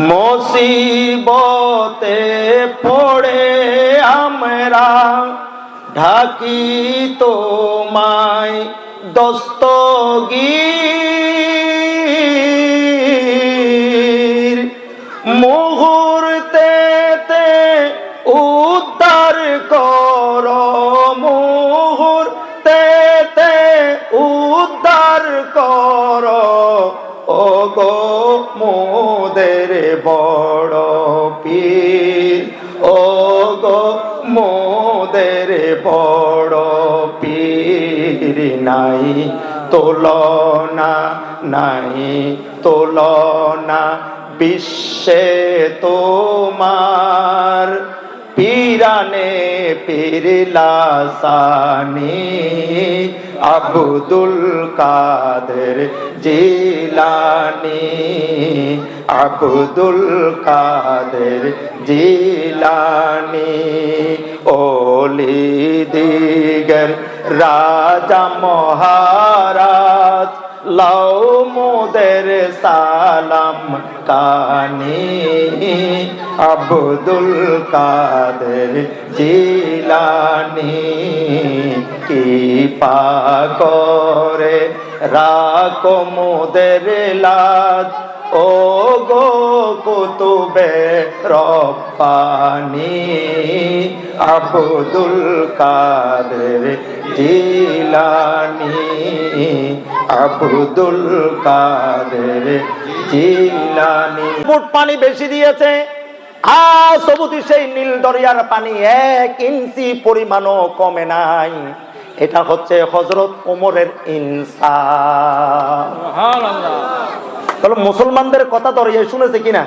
মুসিবতে পড়ে আমরা ঢাকি তোমায় দস্তগীর, মুহূর্তেতে উদ্ধার করো, মুহূর্তেতে উদ্ধার করো ওগো মোদের বড় পীর, ওগো মোদের বড় পীর। নাই তুলনা, নাই তুলনা বিশ্বে তোমার, পীরানে পীর লাসানি আব্দুল কাদের জিলানি, আব্দুল কাদের জিলানি। ওলি দিগর রাজা মহারাজ লাও মোদের সালাম কানি, আব্দুল কাদের জিলানি। কি পাগরে রাখো মোদের লাজ, ও গো কুতুবে রব্বানি, আব্দুল কাদের জিলানি, আব্দুল কাদের জিলানি। ফুট পানি বেশি দিয়েছে, সবুতি সেই নীল দরিয়ার পানি 1 ইঞ্চি পরিমাণও কমে নাই। এটা হচ্ছে হযরত ওমরের ইনসাফ। সুবহানাল্লাহ। তাহলে মুসলমানদের কথা দরিয়া শুনেছে কিনা,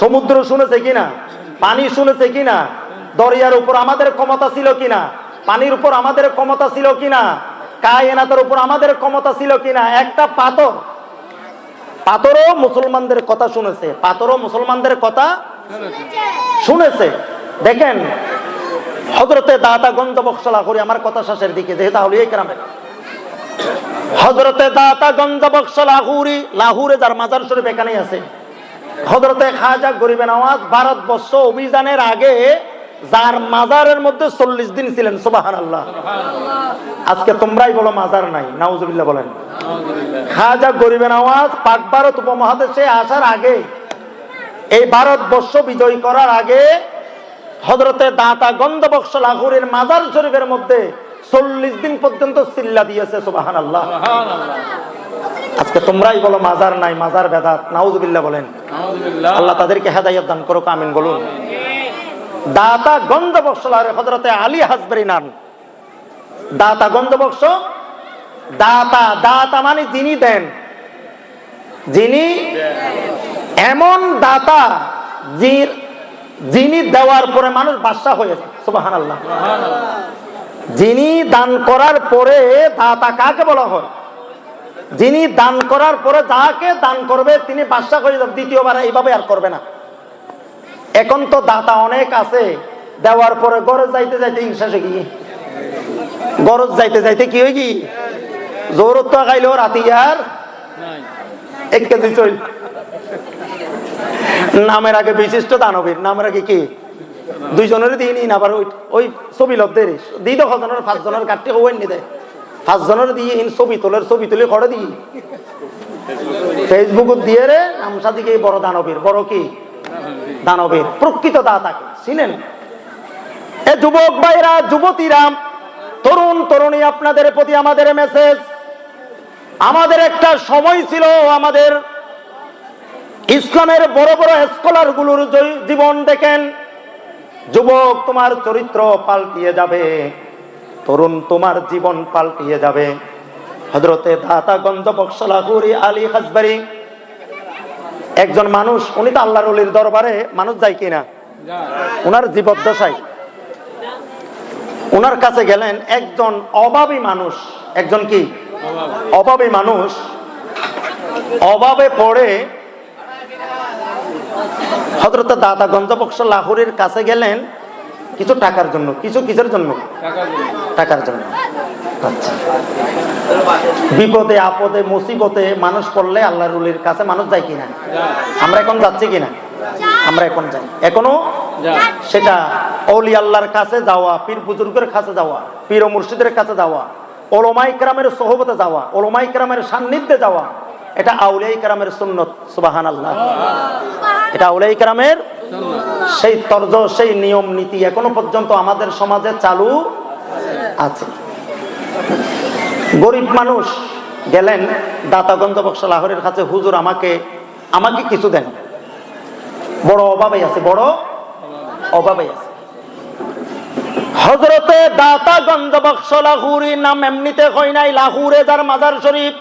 সমুদ্র শুনেছে কিনা, পানি শুনেছে কিনা, দরিয়ার উপর আমাদের ক্ষমতা ছিল কিনা, পানির উপর আমাদের ক্ষমতা ছিল কিনা, কায়নাতের উপর আমাদের ক্ষমতা ছিল কিনা। একটা পাথর, পাথরও মুসলমানদের কথা শুনেছে, পাথরও মুসলমানদের কথা শুনেছে। দেখেন হযরতে দাতা গঞ্জ বক্সলা করি, আমার কথা শেষের দিকে, যেহেতু আউলিয়া কেরামের হযরতে দাতা গঞ্জ বক্সলা লাহুরি, লাহুরে যার মাজার শরীফ এখানেই আছে। হযরতে খাজা গরিবে নওয়াজ ভারতবর্ষ অভিযানের আগে যার মাজারের মধ্যে 40 দিন ছিলেন। সুবহানাল্লাহ। আজকে তোমরাই বলো মাজার নাই, নাউজুবিল্লাহ বলেন। খাজা গরিবে নওয়াজ পাক ভারত উপমহাদেশে আসার আগে, এই ভারতবর্ষ বিজয় করার আগে হযরতে দাতা গঞ্জ বক্স লাহুরের মাজার শরীফের মধ্যে 40 দিন পর্যন্ত চিল্লা দিয়েছে। সুবহানাল্লাহ। আজকে তোমরাই বলো মাজার নাই, মাজার বেদাত, নাউজুবিল্লাহ বলেন। আল্লাহ তাদেরকে হেদায়েত দান করুক, আমিন বলুন। দাতা গঞ্জ বক্স লাহুরের হযরতে আলী হাজবরি নাম। দাতা গঞ্জ বক্স, দাতা, দাতা মানে যিনি দেন, যিনি, এমন দাতা যিনি দেওয়ার পরে মানুষ বাদশা হয়ে যায়। সুবহানাল্লাহ। যিনি দান করার পরে দাতা কাকে বলা হয়? যিনি দান করার পরে যাকে দান করবে তিনি বাদশা হয়ে যাবে, দ্বিতীয়বার এইভাবে আর করবে না। এখন তো দাতা অনেক আছে, দেওয়ার পরে গরজ যাইতে যাইতে ইনশাসে কি, গরজ যাইতে যাইতে কি হয়ে কি, জোরত তো খাইলেও রাতি আর 1 কেজি চল। নামের আগে বিশিষ্ট দানবীর, নামের আগে কি, 2 জনের দিয়ে নিন, আবার ওই ছবি লব্ধের দিই তো 5 জনের কাটতে হবেন নি দেয়, 5 জনের দিয়ে ছবি তোলের, ছবি তুলে খড়ে দিই ফেসবুক দিয়ে রে নামসা দিকে বড় দানবীর, বড় কি দানবীর, প্রকৃত দাতাকে চিনেন? এ যুবক ভাইরা, যুবতীরা, তরুণ তরুণী, আপনাদের প্রতি আমাদের মেসেজ। আমাদের একটা সময় ছিল, আমাদের ইসলামের বড় বড় স্কলার গুলোর জীবন দেখেন। যুবক তোমার চরিত্র পাল্টিয়ে যাবে, তরুণ তোমার জীবন পাল্টিয়ে যাবে। হযরতে দাতা গঞ্জ বক্স লাহুরি আলী হাজবরি একজন মানুষ, উনি তো আল্লাহর ওলির দরবারে মানুষ যায় কিনা, উনার জীবদ্দশায় উনার কাছে গেলেন একজন অভাবী মানুষ, একজন কি অভাবী মানুষ, অভাবে পড়ে হযরত দাতা গঞ্জ বক্স লাহুরির কাছে গেলেন কিছু টাকার জন্য। কিছু কিসের জন্য? টাকার জন্য। আচ্ছা, বিপদে আপদে মুসিবতে মানুষ পড়লে আল্লাহর ওলির কাছে মানুষ যায় কিনা? আমরা এখন যাচ্ছি কিনা? আমরা এখন যাই, এখনো সেটা ওলি আল্লাহর কাছে যাওয়া, পীর বুজুর্গের কাছে যাওয়া, পীর ও মুর্শিদের কাছে যাওয়া, ওলামায়ে কেরামের সোহবতে যাওয়া, ওলামায়ে কেরামের সান্নিধ্যে যাওয়া, এটা আউলিয়ায়ে কেরামের সুন্নত। সুবহানাল্লাহ। এটা আউলিয়ায়ে কেরামের সেই তর্জ, সেই নিয়ম নীতি এখনো পর্যন্ত আমাদের সমাজে চালু আছে। গরিব মানুষ গেলেন দাতাগঞ্জ বক্স লাহোরের কাছে, হুজুর আমাকে কিছু দেন, বড় অভাবে আছে, বড় অভাবে আছে। হযরতে দাতাগঞ্জ বক্স লাহুরি নাম এমনিতে হয় নাই, লাহুরে যার মাজার শরীফ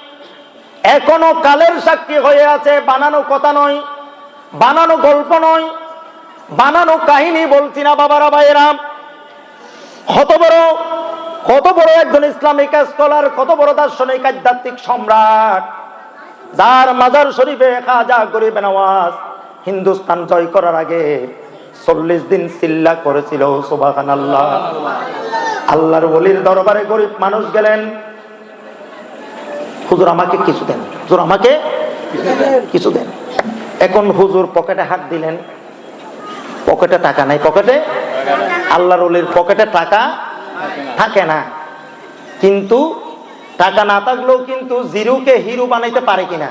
এখনো কালের সাক্ষী হয়ে আছে। বানানো কথা নয়, বানানো গল্প নয়, বানানো কাহিনী বলছি না বাবারা ভাইয়েরা। কত বড় একজন ইসলামিক স্কলার, কত বড় দার্শনিক আধ্যাত্মিক সম্রাট, যার মাজার শরীফে খাজা গরিব নওয়াজ হিন্দুস্তান জয় করার আগে 40 দিন চিল্লা করেছিল সুবহানাল্লাহ। আল্লাহর ওলির দরবারে গরিব মানুষ গেলেন, হুজুর আমাকে কিছু দেন, হুজুর আমাকে কিছু দেন। এখন হুজুর পকেটে হাত দিলেন, পকেটে টাকা নাই, পকেটে আল্লাহর ওলির পকেটে টাকা থাকে না, কিন্তু টাকা না থাকলেও কিন্তু জিরুকে হিরু বানাইতে পারে কিনা?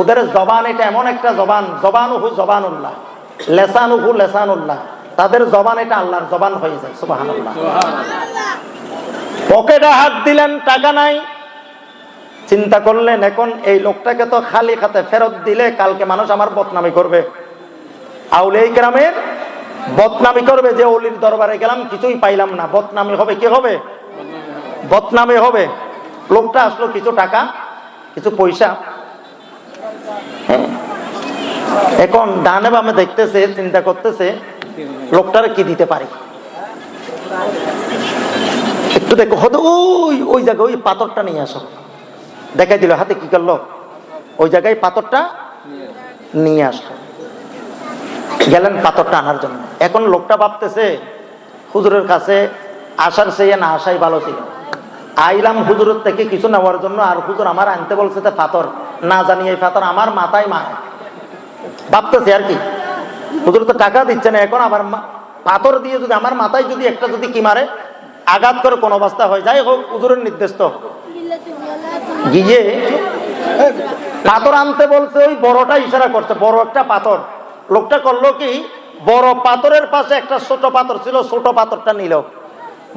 ওদের জবান এটা এমন একটা জবান, জবানুহু জবানুল্লাহ, লেসানুহু লেসানুল্লাহ, তাদের জবান এটা আল্লাহর জবান হয়ে যায়। সুবহানাল্লাহ। পকেটে হাত দিলেন, টাকা নাই। চিন্তা করলেন এখন এই লোকটাকে তো খালি হাতে ফেরত দিলে কালকে মানুষ আমার বদনামি করবে, আউলিয়ায়ে কেরামের বদনামি করবে, যে ওলির দরবারে গেলাম কিছুই পাইলাম না, বদনামি হবে। কি হবে? বদনামি হবে। লোকটা আসলো কিছু টাকা, কিছু পয়সা, এখন ডানে বামে দেখতেছে, চিন্তা করতেছে লোকটারে কি দিতে পারি। একটু দেখো, হয়তো ওই জায়গায় ওই পাথরটা নিয়ে আসো, দেখাই দিল, হাতে কি করলো, ওই জায়গায় পাথরটা নিয়ে আসলো। গেলেন পাথরটা আনার জন্য। এখন লোকটা ভাবতেছে হুজুরের কাছে আসার চেয়ে না আসাই ভালো ছিল। আইলাম হুজুরের থেকে কিছু নেওয়ার জন্য, আর হুজুর আমার আনতে বলছে তো পাথর, না জানি এই পাথর আমার মাথায় মারে, ভাবতেছে আর কি। হুজুর তো টাকা দিচ্ছে না, এখন আবার পাথর দিয়ে যদি আমার মাথায় যদি একটা যদি কি মারে, আঘাত করে কোন অবস্থা হয়, যাই হোক হুজুরের নির্দেশ তো। গিয়ে পাথর আনতে বলছে, ওই বড়টা ইশারা করছে, বড় একটা পাথর। লোকটা করলো কি, বড় পাথরের পাশে একটা ছোট পাথর ছিল, ছোট পাথরটা নিল।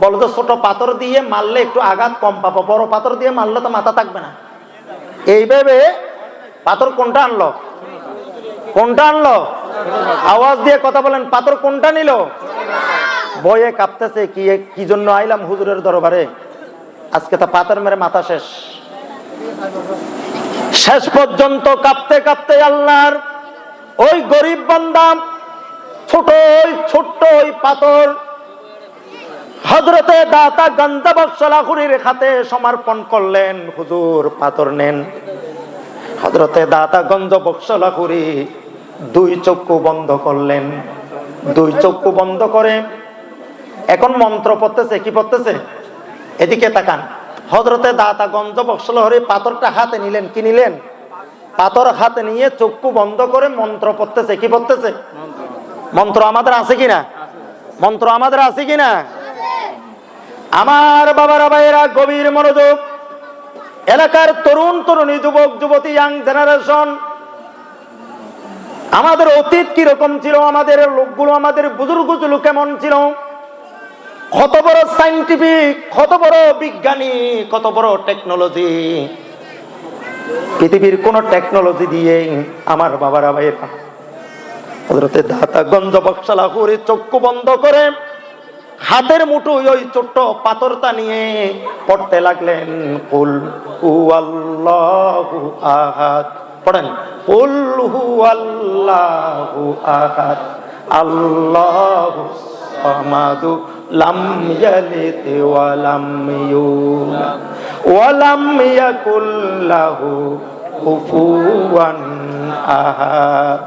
বলো তো ছোট পাথর দিয়ে মারলে একটু আঘাত কম পাবো, বড় পাথর দিয়ে মারলে তো মাথা থাকবে না। এইভাবে পাথর কোনটা আনলো? কোনটা আনলো? আওয়াজ দিয়ে কথা বলেন, পাথর কোনটা নিল? ভয়ে কাঁপতেছে, কি জন্য আইলাম হুজুরের দরবারে, আজকে তো পাথর মেরে মাথা শেষ। শেষ পর্যন্ত কাঁপতে কাঁপতে আল্লাহর ওই গরিব বান্দা ছোট্ট ওই পাথর হযরতে দাতাগঞ্জ বক্স লাহুরীর হাতে সমর্পণ করলেন। হুজুর পাথর নেন। হযরতে দাতাগঞ্জ বক্স লাহুরী 2 চক্ষু বন্ধ করলেন। 2 চক্ষু বন্ধ করে এখন মন্ত্র পড়তেছে। কি পড়তেছে? এদিকে তাকান। হযরতে দাতাগঞ্জ বক্স লাহুরী পাথরটা হাতে নিলেন। কি নিলেন? পাথর হাতে নিয়ে চক্ষু বন্ধ করে মন্ত্র পড়তেছে। কি পড়তেছে? মন্ত্র আমাদের আছে কিনা? মন্ত্র আমাদের আছে কিনা? আমার বাবারা ভাইয়েরা গভীর মনোযোগ। এলাকার তরুণ তরুণী, যুবক যুবতী, ইয়াং জেনারেশন, আমাদের অতীত কিরকম ছিল, আমাদের লোকগুলো, আমাদের বুজুর্গগুলো কেমন ছিল, কত বড় সায়েন্টিফিক, কত বড় বিজ্ঞানী, কত বড় টেকনোলজি। পৃথিবীর কোন টেকনোলজি দিয়ে আমার বাবারা ভাইয়েরা হযরতে দাতাগঞ্জ বক্স লাহুরী চক্ষু বন্ধ করে হাতের মুঠোয় ওই ছোট্ট পাথরটা নিয়ে পড়তে লাগলেন, কুল হুয়াল্লাহু আহাদ। পড়েন, কুল হুয়াল্লাহু আহাদ আল্লাহুস সামাদ লাম ইয়ালিদ ওয়া লাম ইউলাদ ওয়া লাম ইয়াকুল লাহু কুফুয়ান আহাদ।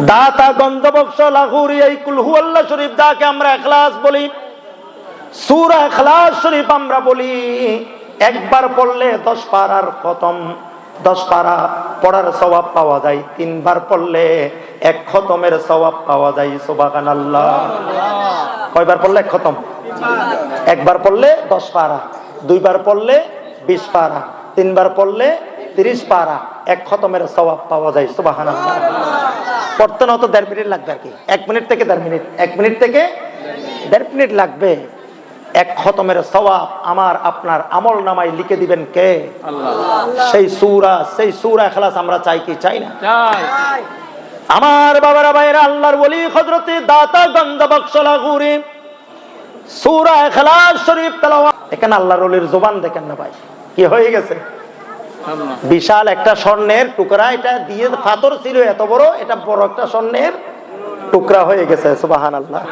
দাতাগঞ্জ বক্স লাহুরী এই কুল হুয়াল্লাহ শরীফ, যাকে আমরা ইখলাস বলি, সূরা ইখলাস শরীফ আমরা বলি একবার পড়লে 10 পারার খতম, 10 পারা পড়ার সওয়াব পাওয়া যায়। 3 বার পড়লে 1 খতমের সওয়াব পাওয়া যায়। সুবহানাল্লাহ। কয়বার পড়লে 1 খতম? একবার পড়লে 10 পারা, 2 বার পড়লে 20 পারা, 3 বার পড়লে 30 পারা, 1 খতমের সওয়াব পাওয়া যায়। সুবহানাল্লাহ। পড়তে না তো 1.5 মিনিট লাগবে আর কি, 1 মিনিট থেকে 1.5 মিনিট, 1 মিনিট থেকে 1.5 মিনিট লাগবে। 1 খতমের সওয়াব আমার আপনার আমল নামায় লিখে দিবেন কে? আল্লাহ। সেই সূরা ইখলাস আমরা চাই কি চাই না? চাই। আমার বাবারা ভাইরা, আল্লাহর ওলি হযরতে দাতা গঞ্জ বখশ লাহুরি সূরা ইখলাস শরীফ তেলাওয়াত, এখানে আল্লাহর ওলির জবান দেখেন না ভাই, কি হয়ে গেছে? বিশাল একটা স্বর্ণের টুকরা, এটা দিয়ে পাথর ছিল এত বড়, এটা বড় একটা স্বর্ণের টুকরা হয়ে গেছে। সুবহানাল্লাহ।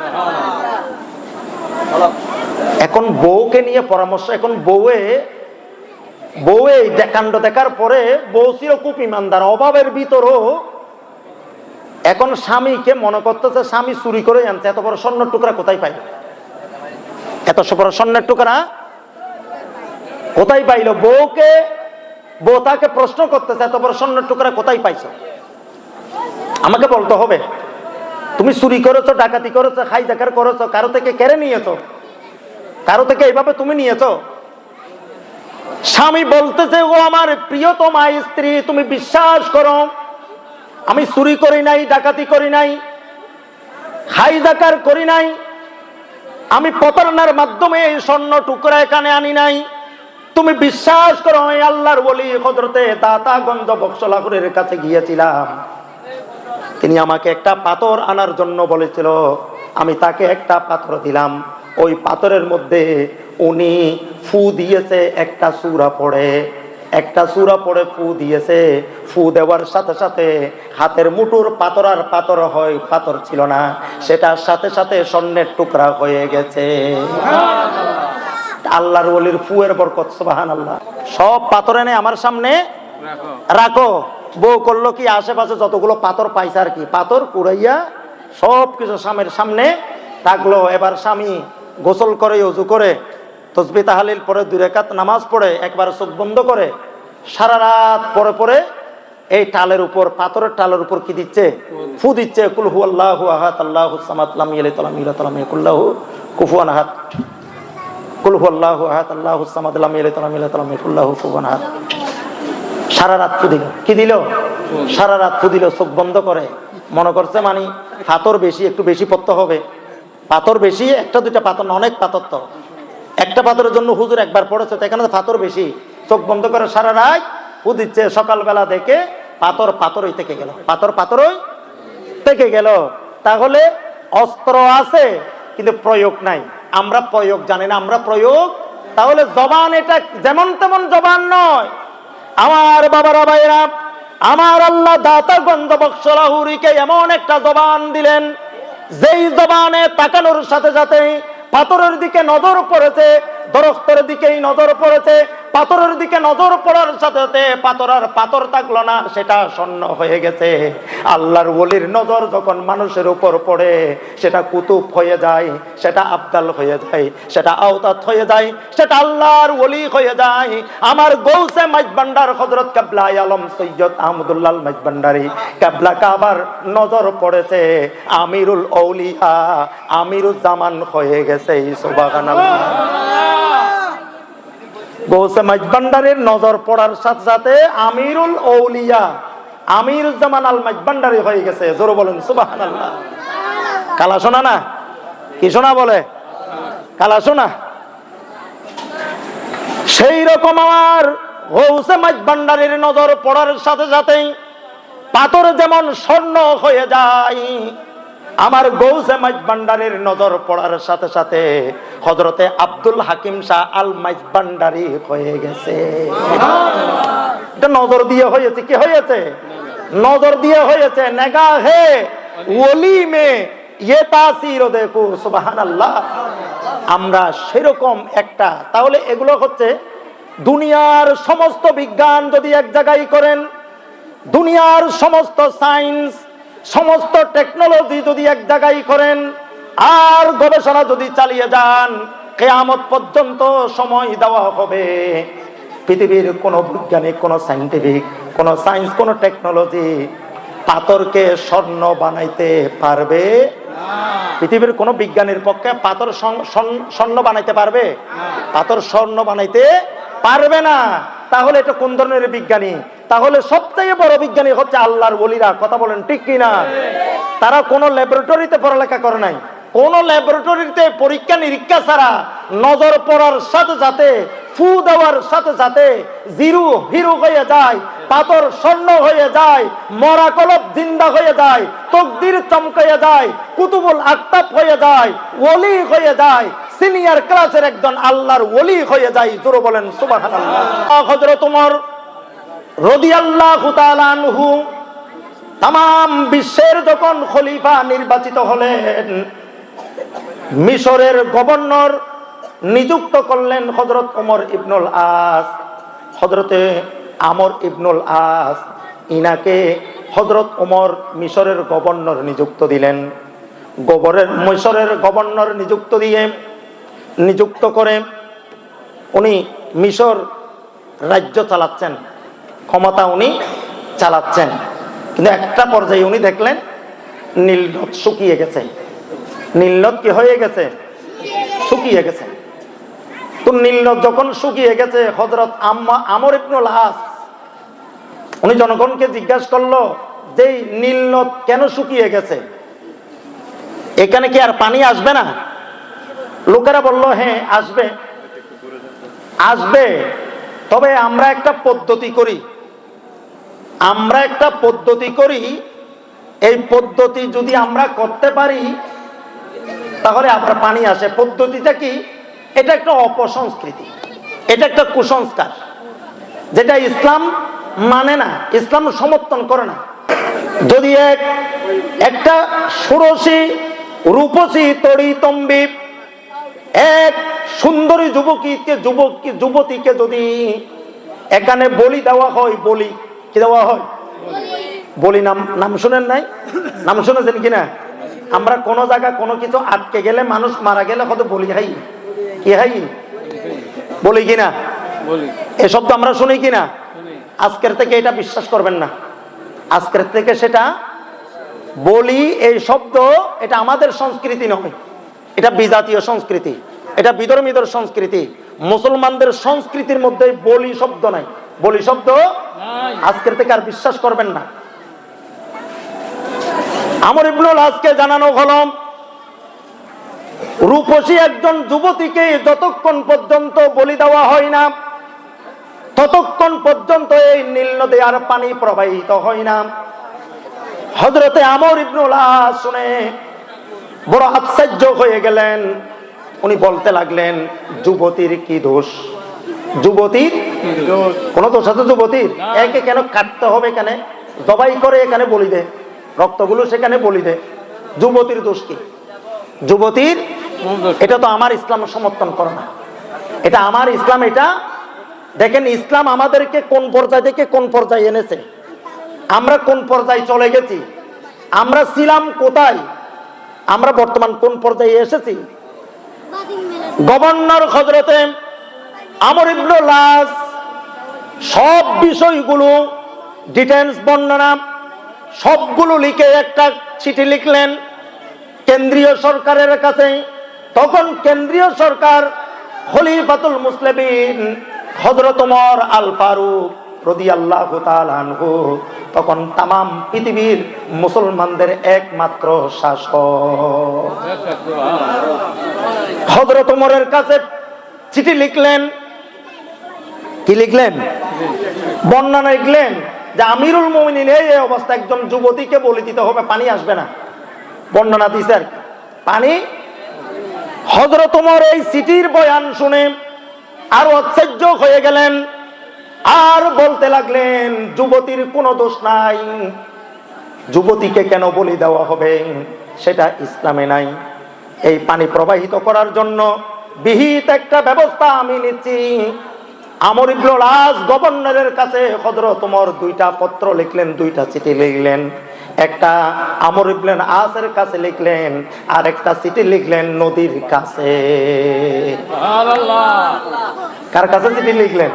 এখন বউকে নিয়ে পরামর্শ, এখন বউয়ে কাণ্ড দেখার পরে বউ ছিল খুব ইমানদার, অভাবের ভিতরও এখন স্বামীকে মনে করতেছে স্বামী চুরি করে আনছে, এত বড় স্বর্ণের টুকরা কোথায় পাইল? এত বড় স্বর্ণের টুকরা কোথায় পাইল? বউ তাকে প্রশ্ন করতেছে, এত বড় স্বর্ণের টুকরা কোথায় পাইছো? আমাকে বলতে হবে। তুমি চুরি করেছো, ডাকাতি করেছো, হাইজাকার করেছো, কারো থেকে কেড়ে নিয়েছো, কারো থেকে এইভাবে তুমি নিয়েছো? স্বামী বলতেছে, ও আমার প্রিয়তমা স্ত্রী, তুমি বিশ্বাস করো আমি চুরি করি নাই, ডাকাতি করি নাই, হাইজাকার করি নাই, আমি প্রতারণার মাধ্যমে এই স্বর্ণ টুকরা এখানে আনি নাই। তুমি বিশ্বাস করো, আমি আল্লাহর ওলি হযরতে দাতা গঞ্জ বখশ লাহুরের কাছে গিয়েছিলাম, তিনি আমাকে একটা পাথর আনার জন্য বলেছিল, আমি তাকে একটা পাথর দিলাম, ওই পাথরের মধ্যে উনি ফু দিয়েছে, একটা সূরা পড়ে ফু দিয়েছে। ফু দেওয়ার সাথে সাথে হাতের মুঠোর পাথর আর পাথর হয়, পাথর ছিল না, সেটার সাথে সাথে স্বর্ণের টুকরা হয়ে গেছে। আল্লাহর ওলির ফুয়ের বরকত। সুবহানাল্লাহ। সব পাথর এনে আমার সামনে রাখো। বউ করলো কি, আশেপাশে যতগুলো পাথর পাইছে আর কি, পাথর কুড়াইয়া সব কিছু স্বামীর সামনে থাকলো। এবার স্বামী গোসল করে, ওযু করে, তাসবিহ তাহলিল পরে 2 রাকাত নামাজ পড়ে একবার চোখ বন্ধ করে সারা রাত পরে এই টালের উপর, পাথরের টালের উপর কি দিচ্ছে? ফু দিচ্ছে। কুল হুয়াল্লাহু আহাদ আল্লাহুস সামাদ লাম ইয়ালিদ ওয়া লাম ইউলাদ ওয়া লাম ইয়াকুল লাহু কুফুয়ান আহাদ। কুল হুয়াল্লাহু আহাদ আল্লাহুস সামাদ লাম ইয়ালিদ ওয়া লাম ইউলাদ ওয়া লাম ইয়াকুল লাহু কুফুয়ান আহাদ। সারা রাত ফু দিল। কি দিল? সারা রাত ফু দিল চোখ বন্ধ করে। মনে করছে মানে পাথর বেশি, একটু বেশি পড়তে হবে। পাথর বেশি, একটা দুইটা পাথর না, অনেক পাথর তো। একটা পাথরের জন্য হুজুর একবার পড়েছে, তো এখানে পাথর বেশি। চোখ বন্ধ করে সারা রাত ফু দিচ্ছে। সকালবেলা দেখে পাথরই থেকে গেল, পাথরই থেকে গেল। তাহলে অস্ত্র আছে কিন্তু প্রয়োগ নাই। আমরা প্রয়োগ জানি না, আমরা প্রয়োগ। তাহলে জবান এটা যেমন তেমন জবান নয়। আমার বাবারা ভাইরা, আমার আল্লাহ দাতা গঞ্জ বখশ লাহুরিকে এমন একটা জবান দিলেন, যেই জবানে তাকানোর সাথে সাথে পাথরের দিকে নজর পড়েছে, দরখতের দিকেই নজর পড়েছে, পাথরের দিকে নজর পড়ার সাথে সাথে পাথর আর পাথর থাকলো না, সেটা স্বর্ণ হয়ে গেছে। আল্লাহর ওলির নজর যখন মানুষের উপর পড়ে, সেটা কুতুব হয়ে যায়, সেটা আবদাল হয়ে যায়, সেটা আওতাত হয়ে যায়, সেটা আল্লাহর ওলি হয়ে যায়। আমার গৌসে মাইজভান্ডার হযরত কেবলা আলম সৈয়দ আহমদুল্লাহ মাইজভান্ডারী কেবলা কাবার নজর পড়েছে, আমিরুল আউলিয়া আমিরুজ জামান হয়ে গেছে। সুবহানাল্লাহ। গৌসে মাইজভান্ডারীর নজর পড়ার সাথে সাথে আমিরুল আউলিয়া আমিরুজ্জামান আল মাইজভান্ডারী হয়ে গেছে। জোরে বলেন সুবহানাল্লাহ। কালা শোনা না? কি শোনা বলে? কালা শোনা। সেই রকম আমার গৌসে মাইজভান্ডারীর নজর পড়ার সাথে সাথেই পাথর যেমন স্বর্ণ হয়ে যায়, আমার গৌসে মাইজভান্ডারীর নজর পড়ার সাথে সাথে হযরতে আব্দুল হাকিম শাহ আল মাইজভান্ডারী হয়ে গেছে। এটা নজর দিয়ে হয়েছে। কি হয়েছে? নজর দিয়ে হয়েছে। নেগাহে ওলি মে ইয়ে তাসির দেখো। সুবহানাল্লাহ। আমরা সেরকম একটা, তাহলে এগুলো হচ্ছে দুনিয়ার সমস্ত বিজ্ঞান যদি এক জায়গায় করেন, দুনিয়ার সমস্ত সায়েন্স, সমস্ত টেকনোলজি যদি এক জায়গায় করেন, আর গবেষণা যদি চালিয়ে যান, কিয়ামত পর্যন্ত সময় দেওয়া হবে। পৃথিবীর কোনো বৈজ্ঞানিক, কোনো সায়েন্টিফিক, কোনো সায়েন্স, কোনো টেকনোলজি পাথরকে স্বর্ণ বানাইতে পারবে না। পৃথিবীর কোনো বিজ্ঞানীর পক্ষে পাথর স্বর্ণ বানাইতে পারবে? পাথর স্বর্ণ বানাইতে পারবে না। তাহলে এটা কোন ধরনের বিজ্ঞানী? তাহলে সবথেকে বড় বিজ্ঞানী হচ্ছে আল্লাহর ওলিরা। কথা বলেন ঠিক কিনা? তারা কোনো ল্যাবরেটরিতে পড়ালেখা করে নাই, কোন ল্যাবরেটরিতে পরীক্ষা নিরীক্ষা ছাড়া নজর পড়ার সাথে সাথে, ফু দেওয়ার সাথে সাথে জিরু হিরু হয়ে যায়, পাথর স্বর্ণ হয়ে যায়, মরা কলব জিন্দা হয়ে যায়, তকদির চমকাইয়া যায়, কুতুবুল আকতাব হয়ে যায়, ওলি হয়ে যায়, সিনিয়র ক্লাসের একজন আল্লাহর ওলি হয়ে যায়। জোরে বলেন সুবহানাল্লাহ। হযরত ওমর রাদিয়াল্লাহু তাআলা আনহু তাম বিশ্বের যখন খলিফা নির্বাচিত হলেন, মিশরের গভর্নর নিযুক্ত করলেন হযরত ওমর ইবনুল আস। হযরতে আমর ইবনুল আস ইনাকে হযরত ওমর মিশরের গভর্নর নিযুক্ত দিলেন। মিশরের গভর্নর নিযুক্ত করে উনি মিশর রাজ্য চালাচ্ছেন, ক্ষমতা উনি চালাচ্ছেন। কিন্তু একটা পর্যায়ে উনি দেখলেন নীল নদ শুকিয়ে গেছে। নীল নদ কি হয়ে গেছে? শুকিয়ে গেছে। তো নীল নদ যখন শুকিয়ে গেছে, হযরত আমর ইবনুল আস উনি জনগণকে জিজ্ঞাসা করলো যে নীল নদ কেন শুকিয়ে গেছে, এখানে কি আর পানি আসবে না? লোকেরা বলল হ্যাঁ আসবে, তবে আমরা একটা পদ্ধতি করি, এই পদ্ধতি যদি আমরা করতে পারি তাহলে আবার পানি আসে। পদ্ধতিটা কি? এটা একটা অপসংস্কৃতি, এটা একটা কুসংস্কার, যেটা ইসলাম মানে না, ইসলাম সমর্থন করে না। যদি একটা ষোড়শী রূপসী তড়িতম্বী এক সুন্দরী যুবতীকে যদি এখানে বলি দেওয়া হয়, বলি কি দেওয়া হয়? বলি নাম শুনেন নাই? নাম শুনেছেন কিনা? আমরা কোন জায়গায় কোনো কিছু আটকে গেলে, মানুষ মারা গেলে কত বলি হাই, কি হাই বলি কিনা? এ শব্দ আমরা শুনি কিনা? আজকের থেকে এটা বিশ্বাস করবেন না, আজকের থেকে সেটা বলি এই শব্দ এটা আমাদের সংস্কৃতি নয়, এটা বিজাতীয় সংস্কৃতি, এটা বিধর্মীদের সংস্কৃতি। মুসলমানদের সংস্কৃতির মধ্যে বলি শব্দ নাই, বলি শব্দ আজকের থেকে আর বিশ্বাস করবেন না। আমর ইবনুল আসকে জানানো হলো রূপসী একজন যুবতীকে যতক্ষণ পর্যন্ত বলি দেওয়া হয় না, ততক্ষণ পর্যন্ত এই নীল নদে আর পানি প্রবাহিত হয় না। হযরতে আমর ইবনুল আস শুনে বড় আশ্চর্য হয়ে গেলেন। উনি বলতে লাগলেন যুবতীর কি দোষ? যুবতীর কোন দোষ আছে যুবতীর? একে কেন কাটতে হবে? কেন জবাই করে এখানে বলি দে, রক্তগুলো সেখানে বলি দে, যুবতীর দোষ কি? যুবতীর এটা তো আমার ইসলাম সমর্থন করে না, এটা আমার ইসলাম। এটা দেখেন ইসলাম আমাদেরকে কোন পর্যায় থেকে কোন পর্যায়ে এনেছে, আমরা কোন পর্যায়ে চলে গেছি, আমরা ছিলাম কোথায়, আমরা বর্তমান কোন পর্যায়ে এসেছি। গভর্নর হযরতে আমর ইবনুল আস সব বিষয়গুলো ডিটেইলস বর্ণনা সবগুলো লিখে একটা চিঠি লিখলেন কেন্দ্রীয় সরকারের কাছে। তখন কেন্দ্রীয় সরকার খলিফাতুল মুসলিমিন হযরত ওমর আল ফারুক রাদিয়াল্লাহু তাআলা আনহু তখন তামাম পৃথিবীর মুসলমানদের একমাত্র শাসক। হযরত ওমরের কাছে চিঠি লিখলেন, কি লিখলেন? বর্ণনা লিখলেন যে আমিরুল মুমিনিন এই অবস্থা, একজন যুবতীকে বলে দিতে হবে, পানি আসবে না। বর্ণনা দিছে আর পানি। হযরত ওমর এই চিঠির বয়ান শুনে আর আশ্চর্য হয়ে গেলেন, আর বলতে লাগলেন যুবতীর কোনো দোষ নাই, যুবতীকে কেন বলি দেওয়া হবে সেটা ইসলামে নাই। এই পানি প্রবাহিত করার জন্য বিহিত একটা ব্যবস্থা আমি নিচ্ছি। আমর ইবনুল আস গভর্নরের কাছে হযরত ওমর দুইটা পত্র লিখলেন, দুইটা চিঠি লিখলেন। একটা আমর ইবনে আসের কাছে লিখলেন, আর একটা চিঠি লিখলেন নদীর কাছে। কার কাছে চিঠি লিখলেন?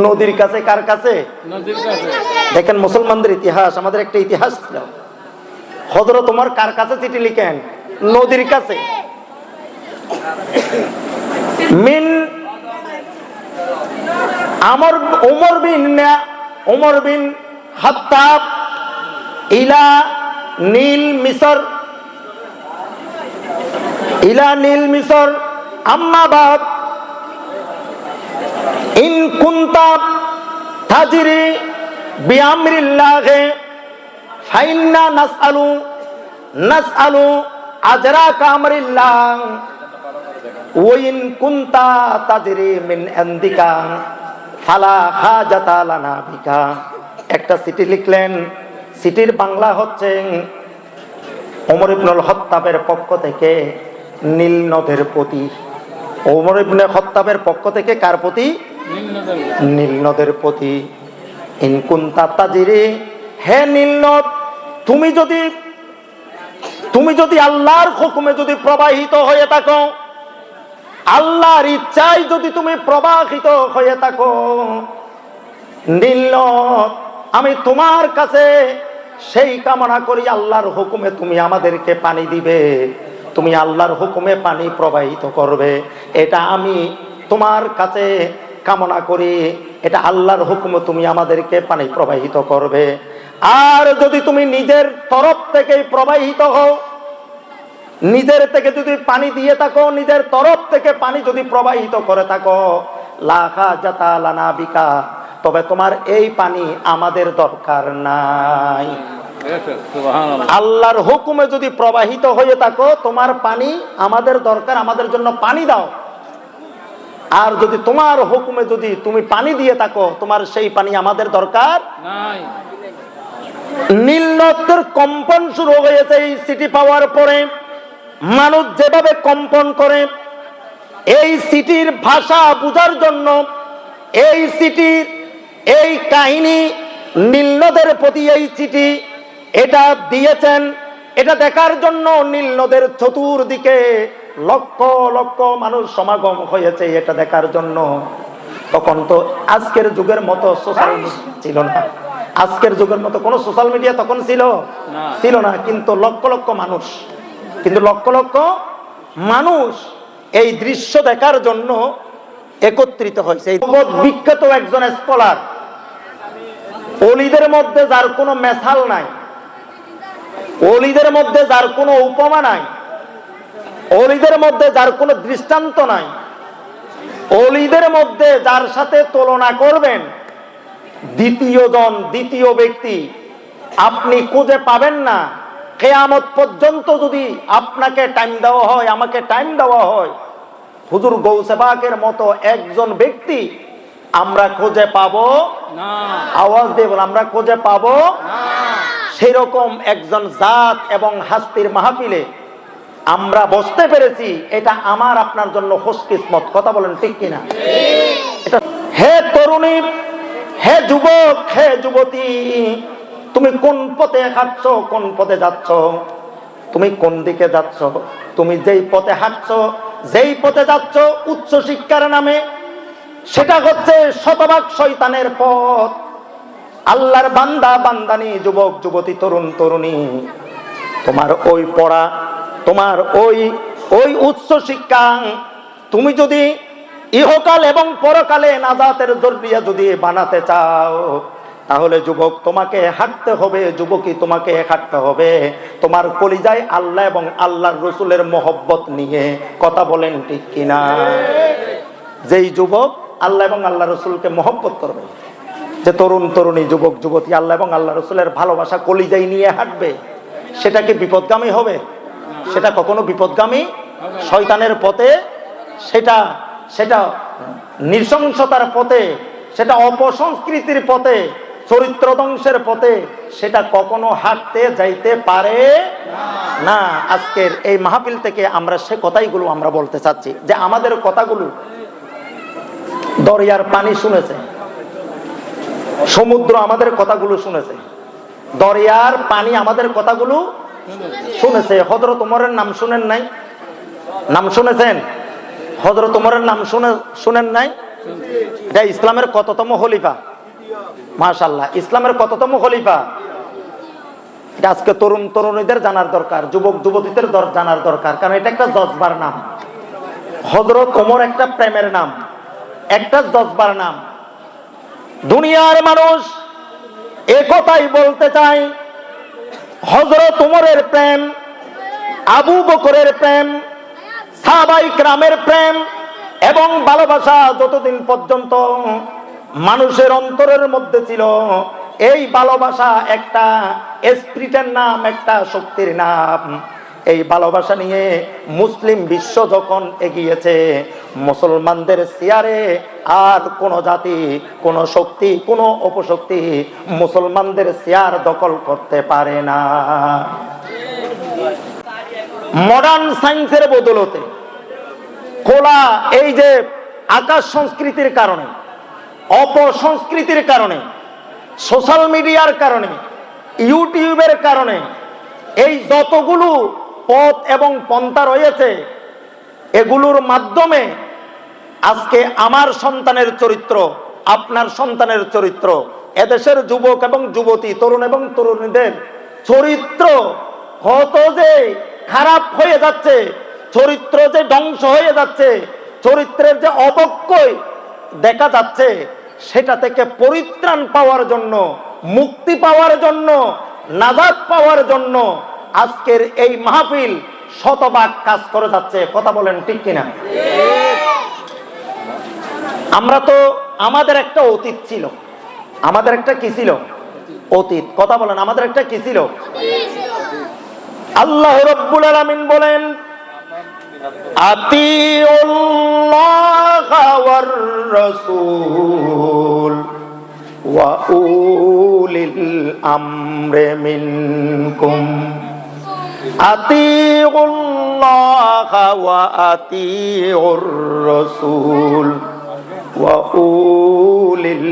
নদীর কাছে। কার কাছে? নদীর কাছে। দেখেন মুসলমানদের ইতিহাস, আমাদের একটা ইতিহাস ছিল। হযরত ওমর কার কাছে চিঠি লিখেন? নদীর কাছে। মিন ওমর বিন খাত্তাব ইলা নীল মিসর আম্মা বাদ ইন কুনতা তাজরি বিআমরিল্লাহ ফাইন্না নাসআলু আজরাকা আমরিল্লাহ ওয়া ইন কুনতা তাজরি মিন ইনদিকা ফালা হাজাতা লানা বিকা। একটা চিঠি লিখলেন, চিঠির বাংলা হচ্ছে ওমর ইবনুল খাত্তাবের পক্ষ থেকে নীল নদের প্রতি। ওমর ইবনে খাত্তাবের পক্ষ থেকে কার প্রতি? নীল নদের প্রতি। ইন কুনতা তাজরি, হে নীল নদ, তুমি যদি আল্লাহর হুকুমে যদি প্রবাহিত হয়ে থাকো, আল্লাহর ইচ্ছায় যদি তুমি প্রবাহিত হয়ে থাকো, নীল নদ, আমি তোমার কাছে সেই কামনা করি আল্লাহর হুকুমে তুমি আমাদেরকে পানি দিবে, তুমি আল্লাহর হুকুমে পানি প্রবাহিত করবে। এটা আমি তোমার কাছে কামনা করি, এটা আল্লাহর হুকুমে তুমি আমাদেরকে পানি প্রবাহিত করবে। আর যদি তুমি নিজের তরফ থেকে প্রবাহিত হও, নিজের থেকে যদি পানি দিয়ে থাকো, নিজের তরফ থেকে পানি যদি প্রবাহিত করে থাকো, লা হাজাতা লানা বিকা, তবে তোমার এই পানি আমাদের দরকার নাই। আল্লাহর হুকুমে যদি প্রবাহিত হয়ে থাকো, তোমার পানি আমাদের দরকার, আমাদের জন্য পানি দাও। আর যদি তোমার হুকুমে যদি তুমি পানি দিয়ে থাকো, তোমার সেই পানি আমাদের দরকার নাই। নীল নদের কম্পন শুরু হয়েছে এই চিঠি পাওয়ার পরে। মানুষ যেভাবে কম্পন করে, এই চিঠির ভাষা বুঝার জন্য, এই চিঠির এই কাহিনী, নীল নদের প্রতি এই চিঠি এটা দিয়েছেন, এটা দেখার জন্য নীল নদের চতুর্দিকে লক্ষ লক্ষ মানুষ সমাগম হয়েছে এটা দেখার জন্য। তখন তো আজকের যুগের মতো সোশ্যাল মিডিয়া ছিল না, আজকের যুগের মতো কোনো সোশ্যাল মিডিয়া তখন ছিল না, কিন্তু লক্ষ লক্ষ মানুষ এই দৃশ্য দেখার জন্য একত্রিত হয়েছে। বিখ্যাত একজন স্কলার, ওলিদের মধ্যে যার কোনো মেসাল নাই, ওলিদের মধ্যে যার কোনো উপমা নাই, ওলিদের মধ্যে যার কোনো দৃষ্টান্ত নাই, ওলিদের মধ্যে যার সাথে তুলনা করবেন দ্বিতীয় ব্যক্তি আপনি খুঁজে পাবেন না। কিয়ামত পর্যন্ত যদি আপনাকে টাইম দেওয়া হয়, আমাকে টাইম দেওয়া হয়, হুজুর গৌসে পাকের মতো একজন ব্যক্তি আমরা খুঁজে পাবো না। আওয়াজ দিয়ে বল, আমরা খুঁজে পাবো না। সেরকম একজন জাত এবং হাস্তির মাহফিলে আমরা বসতে পেরেছি, এটা আমার আপনার জন্য খুশকিসমত। কথা বলেন ঠিক কিনা? হে তরুণী, হে যুবক, হে যুবতী, তুমি কোন পথে হাঁটছো, কোন পথে যাচ্ছ, তুমি কোন দিকে যাচ্ছ? তুমি যেই পথে হাঁটছো, যেই পথে যাচ্ছ উচ্চ শিক্ষার নামে, সেটা হচ্ছে শতভাগ শয়তানের পথ। আল্লাহর বান্দা বান্দানি, যুবক যুবতী, তরুণ তরুণী, তোমার ওই পড়া, তোমার ওই উচ্চ শিক্ষা তুমি যদি ইহকাল এবং পরকালে নাজাতের জরিয়া যদি বানাতে চাও, তাহলে যুবক তোমাকে হাঁটতে হবে, যুবকী তোমাকে হাঁটতে হবে তোমার কলিজায় আল্লাহ এবং আল্লাহর রসুলের মহব্বত নিয়ে। কথা বলেন ঠিক কিনা? যেই যুবক আল্লাহ এবং আল্লাহ রসুলকে মহব্বত করবে, যে তরুণ তরুণী, যুবক যুবতী আল্লাহ এবং আল্লাহ রসুলের ভালোবাসা কলিজায় নিয়ে হাঁটবে, সেটা কি বিপদগামী হবে? সেটা কখনো বিপদগামী শয়তানের পথে, সেটা নৃশংসতার পথে, সেটা অপসংস্কৃতির পথে, চরিত্র ধ্বংসের পথে, সেটা কখনো হাঁটতে যাইতে পারে না। আজকের এই মাহফিল থেকে আমরা সে কথাইগুলো আমরা বলতে চাচ্ছি, যে আমাদের কথাগুলো দরিয়ার পানি শুনেছে, সমুদ্র আমাদের কথাগুলো শুনেছে, দরিয়ার পানি আমাদের কথাগুলো শুনেছে। হযরত ওমরের নাম শুনেন নাই? নাম শুনেছেন? হযরত ওমরের নাম শুনেন নাই? এটা ইসলামের কততম খলিফা? মাশাআল্লাহ, ইসলামের কততম খলিফা? এটা আজকে তরুণ তরুণীদের জানার দরকার, যুবক যুবতীদের জানার দরকার, কারণ এটা একটা জজবার নাম। হযরত ওমর একটা প্রেমের নাম, একটা জজবার নাম। দুনিয়ার মানুষ একথাই বলতে চায়, হযরত ওমরের প্রেম, আবু বকরের প্রেম, সাহাবায়ে কেরামের প্রেম এবং ভালোবাসা যতদিন পর্যন্ত মানুষের অন্তরের মধ্যে ছিল, এই ভালোবাসা একটা স্পিরিটের নাম, একটা শক্তির নাম। এই ভালোবাসা নিয়ে মুসলিম বিশ্ব যখন এগিয়েছে, মুসলমানদের চেয়ারে আর কোন জাতি, কোন শক্তি, কোন অপশক্তি মুসলমানদের চেয়ার দখল করতে পারে না। মডার্ন সায়েন্সের বদৌলতে, খোলা এই যে আকাশ সংস্কৃতির কারণে, অপসংস্কৃতির কারণে, সোশ্যাল মিডিয়ার কারণে, ইউটিউবের কারণে, এই যতগুলো পথ এবং পন্থা রয়েছে, এগুলোর মাধ্যমে আজকে আমার সন্তানের চরিত্র, আপনার সন্তানের চরিত্র, এদেশের যুবক এবং যুবতী, তরুণ এবং তরুণীদের চরিত্র কত যে খারাপ হয়ে যাচ্ছে, চরিত্র যে ধ্বংস হয়ে যাচ্ছে, চরিত্রের যে অবক্ষয় দেখা যাচ্ছে, সেটা থেকে পরিত্রাণ পাওয়ার জন্য, মুক্তি পাওয়ার জন্য, নাজাত পাওয়ার জন্য আজকের এই মাহফিল শতভাগ কাজ করে যাচ্ছে। কথা বলেন ঠিক কিনা? আমরা তো, আমাদের একটা অতীত ছিল, আমাদের একটা কি ছিল? অতীত। কথা বলেন, আমাদের একটা কি ছিল? আল্লাহ রাব্বুল আলামিন বলেন, আতিউল্লাহ ওয়ার রাসূল ওয়া উলিল আমরি মিনকুম। আতিউল্লাহ ওয়া আতিউর রাসূল ওয়া উলিল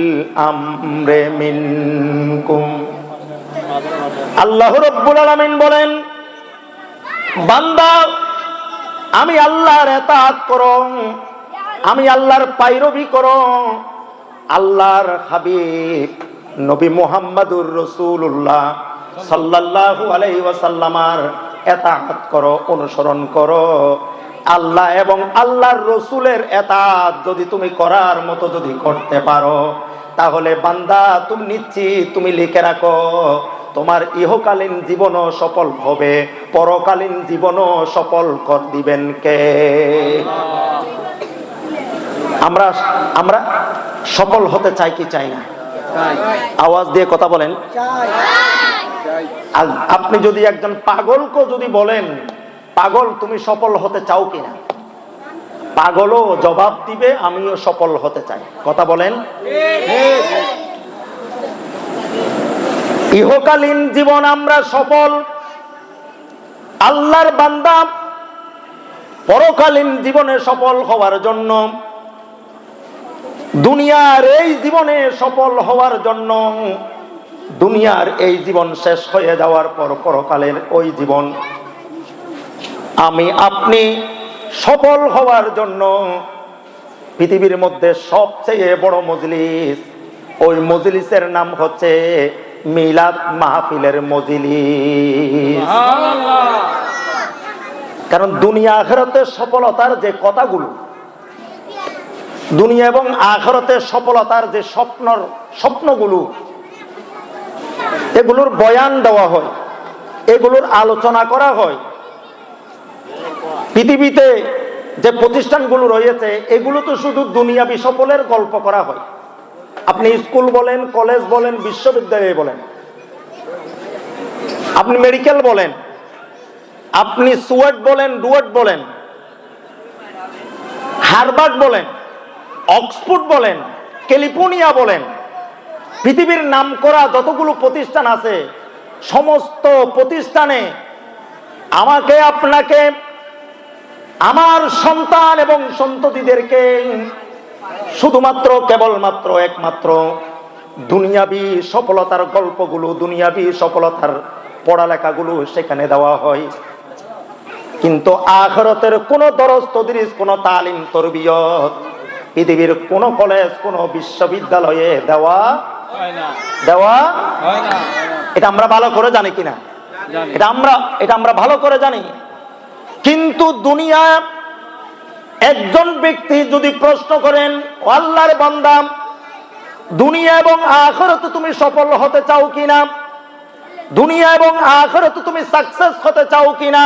আমরি মিনকুম। আল্লাহ রাব্বুল আলামিন বলেন, বান্দা আমি আল্লাহর ইতাআত করো, আমি আল্লাহর পায়রবি করো, আল্লাহর হাবিব নবী মুহাম্মদুর রাসূলুল্লাহ সাল্লাল্লাহু আলাইহি ওয়াসাল্লামের ইতাআত করো, অনুসরণ করো। আল্লাহ এবং আল্লাহর রাসূলের ইতাআত যদি তুমি করার মতো যদি করতে পারো, তাহলে বান্দা তুমি নিশ্চিত, তুমি লিখে রাখো, তোমার ইহকালীন জীবনও সফল হবে, পরকালীন জীবনও সফল কর দিবেন কে? আমরা আমরা সফল হতে চাই কি চাই না? আওয়াজ দিয়ে কথা বলেন। আপনি যদি একজন পাগলকে যদি বলেন, পাগল তুমি সফল হতে চাও কিনা, পাগলও জবাব দিবে আমিও সফল হতে চাই। কথা বলেন। ইহকালীন জীবন আমরা সফল, আল্লাহর বান্দা পরকালীন জীবনে সফল হওয়ার জন্য, দুনিয়ার এই জীবনে সফল হওয়ার জন্য, দুনিয়ার এই জীবন শেষ হয়ে যাওয়ার পর পরকালের ওই জীবন আমি আপনি সফল হওয়ার জন্য পৃথিবীর মধ্যে সবচেয়ে বড় মজলিস, ওই মজলিসের নাম হচ্ছে মিলাদ মাহফিলের মজলিস। কারণ দুনিয়া আখিরাতের সফলতার যে কথাগুলো, দুনিয়া এবং আখিরাতের সফলতার যে স্বপ্নগুলো, এগুলোর বয়ান দেওয়া হয়, এগুলোর আলোচনা করা হয়। পৃথিবীতে যে প্রতিষ্ঠানগুলো রয়েছে, এগুলো তো শুধু দুনিয়াবি সফলের গল্প করা হয়। আপনি স্কুল বলেন, কলেজ বলেন, বিশ্ববিদ্যালয় বলেন, আপনি মেডিকেল বলেন, আপনি সুয়েট বলেন, ডুয়েট বলেন, হার্ভার্ড বলেন, অক্সফোর্ড বলেন, ক্যালিফোর্নিয়া বলেন, পৃথিবীর নামকরা যতগুলো প্রতিষ্ঠান আছে, সমস্ত প্রতিষ্ঠানে আমাকে আপনাকে, আমার সন্তান এবং সন্ততিদেরকে শুধুমাত্র কেবলমাত্র একমাত্র দুনিয়াবি সফলতার গল্পগুলো, দুনিয়াবি সফলতার পড়ালেখাগুলো সেখানে দেওয়া হয়, কিন্তু আখিরাতের কোন দরস তদরিস, কোন তালিম তরবিয়ত পৃথিবীর কোন কলেজ, কোন বিশ্ববিদ্যালয়ে দেওয়া হয় না। এটা আমরা ভালো করে জানি কিনা? এটা আমরা ভালো করে জানি। কিন্তু দুনিয়া একজন ব্যক্তি যদি প্রশ্ন করেন, আল্লাহর বান্দা, দুনিয়া এবং আখিরাতে তুমি সফল হতে চাও কিনা, দুনিয়া এবং আখিরাতে তুমি সাকসেস হতে চাও কিনা,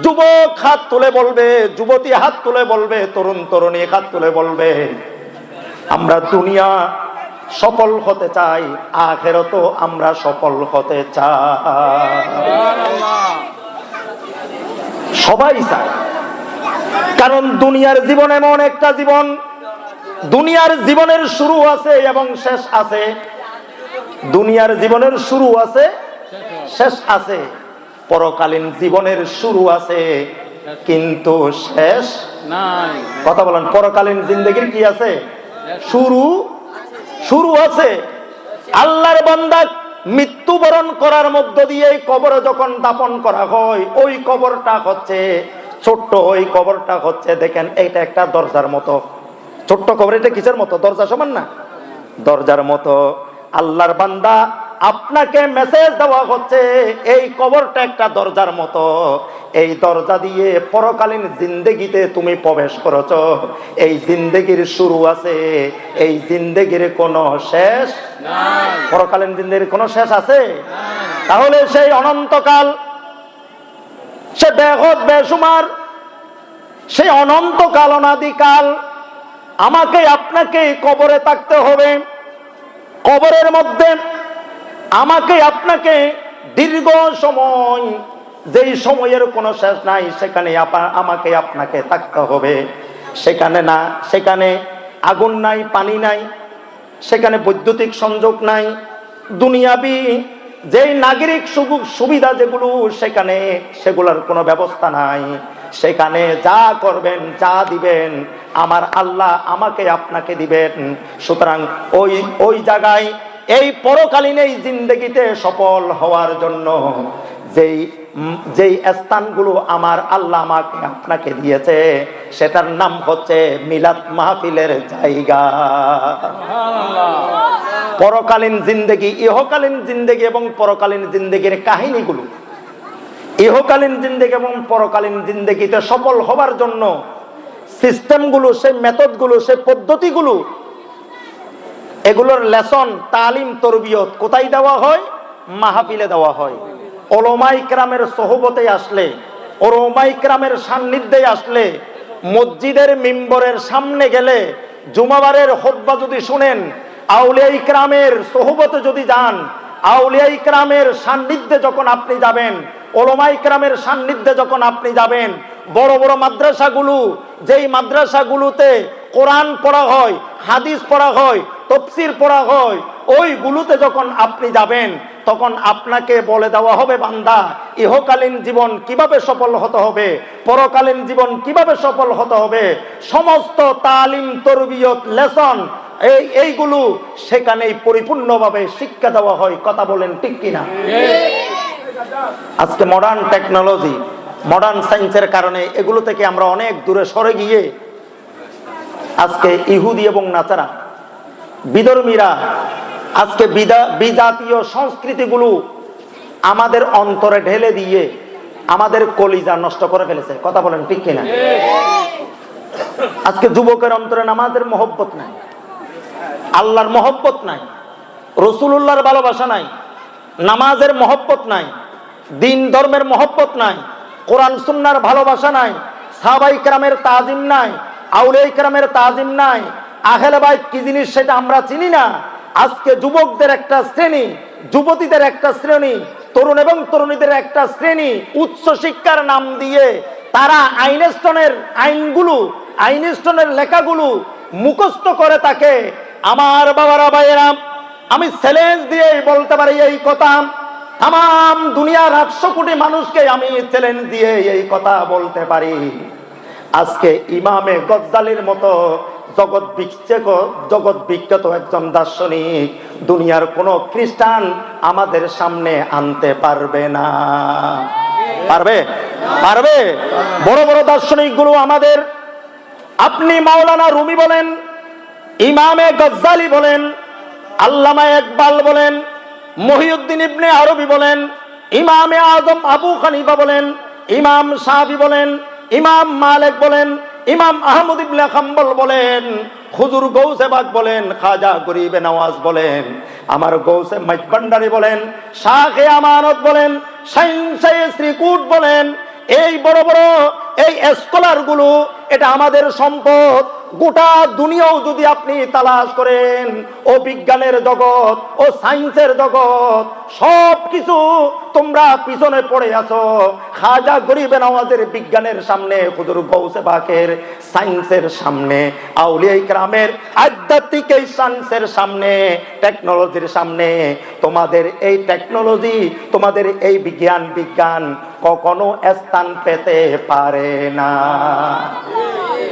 যুবক হাত তুলে বলবে, যুবতী হাত তুলে বলবে, তরুণ তরুণী হাত তুলে বলবে, আমরা দুনিয়া সফল হতে চাই, আখিরাতেও আমরা সফল হতে চাই। সবাই চায়, কারণ দুনিয়ার জীবন এমন একটা জীবন, দুনিয়ার জীবনের শুরু আছে এবং শেষ আছে, দুনিয়ার জীবনের শুরু আছে, শেষ আছে। পরকালীন জীবনের শুরু আছে কিন্তু শেষ নাই। কথা বলেন, পরকালীন জিন্দেগির কি আছে? শুরু আছে। আল্লাহর বান্দা মৃত্যুবরণ করার মধ্য দিয়ে কবরে যখন দাফন করা হয়, ওই কবরটা হচ্ছে ছোট্ট, ওই কবরটা হচ্ছে, দেখেন এইটা একটা দরজার মতো, ছোট্ট কবর, এটা কিসের মতো? দরজা সমান না? দরজার মতো। আল্লাহর বান্দা, আপনাকে মেসেজ দেওয়া হচ্ছে এই কবরটা একটা দরজার মতো, এই দরজা দিয়ে পরকালীন জিন্দেগিতে তুমি প্রবেশ করেছো, এই জিন্দেগির শুরু আছে, এই জিন্দেগির কোনো শেষ নাই। পরকালীন জিন্দেগির কোনো শেষ আছে? তাহলে সেই অনন্তকাল, সে বেহদ বেসুমার, সেই অনন্তকাল, অনাদিকাল আমাকে আপনাকে কবরে থাকতে হবে। কবরের মধ্যে আমাকে আপনাকে দীর্ঘ সময়, যেই সময়ের কোনো শেষ নাই, সেখানে আমাকে আপনাকে থাকতে হবে। সেখানে আগুন নাই, পানি নাই, সেখানে বৈদ্যুতিক সংযোগ নাই, দুনিয়াবি যেই নাগরিক সুবিধা যেগুলো সেখানে, সেগুলোর কোনো ব্যবস্থা নাই। সেখানে যা করবেন, যা দিবেন, আমার আল্লাহ আমাকে আপনাকে দিবেন। সুতরাং ওই জায়গায় এই পরকালীন এই জিন্দেগিতে সফল হওয়ার জন্য যেই স্থানগুলো আমার আল্লাহ আমাকে আপনাকে দিয়েছে, সেটার নাম হচ্ছে মিলাদ মাহফিলের জায়গা। পরকালীন জিন্দেগি, ইহকালীন জিন্দেগি এবং পরকালীন জিন্দেগির কাহিনীগুলো, ইহকালীন জিন্দেগি এবং পরকালীন জিন্দেগিতে সফল হবার জন্য সিস্টেমগুলো, সেই মেথডগুলো, সেই পদ্ধতিগুলো, এগুলোর লেসন, তালিম, তরবিয়ত কোথায় দেওয়া হয়? মাহফিলে দেওয়া হয়। উলামা ইকরামের সোহবতে আসলে, উলামা ইকরামের সান্নিধ্যে আসলে, মসজিদের মিম্বরের সামনে গেলে, জুমাবারের খুতবা যদি শুনেন, আউলিয়া ইকরামের সোহবতে যদি যান, আউলিয়া ইকরামের সান্নিধ্যে যখন আপনি যাবেন, উলামা ইকরামের সান্নিধ্যে যখন আপনি যাবেন, বড় বড় মাদ্রাসাগুলো, যেই মাদ্রাসাগুলোতে কোরআন পড়া হয়, হাদিস পড়া হয়, তাফসীর পড়া হয়, ওইগুলোতে যখন আপনি যাবেন, তখন আপনাকে বলে দেওয়া হবে, বান্দা, ইহকালীন জীবন কিভাবে সফল হতে হবে, পরকালীন জীবন কিভাবে সফল হতে হবে, সমস্ত তালিম, তরবিয়ত, লেসন এইগুলো সেখানেই পরিপূর্ণভাবে শিক্ষা দেওয়া হয়। কথা বলেন ঠিক কিনা? আজকে মডার্ন টেকনোলজি, মডার্ন সায়েন্সের কারণে এগুলো থেকে আমরা অনেক দূরে সরে গিয়ে আজকে ইহুদি এবং নাসারা, বিধর্মীরা আজকে বিজাতীয় সংস্কৃতিগুলো আমাদের অন্তরে ঢেলে দিয়ে আমাদের কলিজা নষ্ট করে ফেলেছে। কথা বলেন ঠিক কিনা? আজকে যুবকের অন্তরে নামাজের মহব্বত নাই, আল্লাহর মহব্বত নাই, রাসূলুল্লাহর ভালোবাসা নাই, নামাজের মহব্বত নাই, দিন ধর্মের মহব্বত নাই, কোরআন সুন্নাহর ভালোবাসা নাই, সাহাবায়ে কেরামের তাজিম নাই, আউলিয়া কেরামের তাজিম নাই, আহলে বাইত কি জিনিস সেটা আমরা চিনি না। আজকে যুবকদের একটা শ্রেণী, যুবতীদের একটা শ্রেণী, তরুণ এবং তরুণীদের একটা শ্রেণী উচ্চ শিক্ষার নাম দিয়ে তারা আইনস্টাইনের লেখাগুলো মুখস্থ করে থাকে। আমার বাবারা, ভাইয়েরা, আমি চ্যালেঞ্জ দিয়ে বলতে পারি এই কথা, তাম দুনিয়ার 800 কোটি মানুষকে আমি চ্যালেঞ্জ দিয়ে এই কথা বলতে পারি, আজকে ইমামে গজ্জালির মতো জগৎ বিখ্যাত একজন দার্শনিক, দুনিয়ার কোনো খ্রিস্টান আমাদের সামনে আনতে পারবে না। পারবে? পারবে? বড় বড় দার্শনিক গুলো আমাদের, আপনি মাওলানা রুমি বলেন, ইমামে গজ্জালি বলেন, আল্লামা ইকবাল বলেন, মহিউদ্দিন ইবনে আরবি বলেন, ইমামে আজম আবু হানিফা বলেন, ইমাম শাফি বলেন, ইমাম মালিক বলেন, ইমাম আহমদ ইবনে হাম্বল বলেন, হুজুর গৌসে বাগ বলেন, খাজা গরিবে নওয়াজ বলেন, আমার গৌসে মাইজভান্ডারী বলেন, শাহে আমানত বলেন, শাইখে শ্রীকুট বলেন, এই বড় বড় এই স্কলার গুলো, এটা আমাদের সম্পদ। গোটা দুনিয়াও যদি আপনি তালাশ করেন, ও বিজ্ঞানের জগৎ, ও সায়েন্সের জগৎ, সব কিছু তোমরা পিছনে পড়ে আছো। খাজা গরিবে নওয়াজের বিজ্ঞানের সামনে, হুজুর গৌসে বাকের সায়েন্সের সামনে, আউলিয়া ইকরামের আধ্যাত্মিক এই সায়েন্সের সামনে, টেকনোলজির সামনে, তোমাদের এই টেকনোলজি, তোমাদের এই বিজ্ঞান কখনো স্থান পেতে পারে না।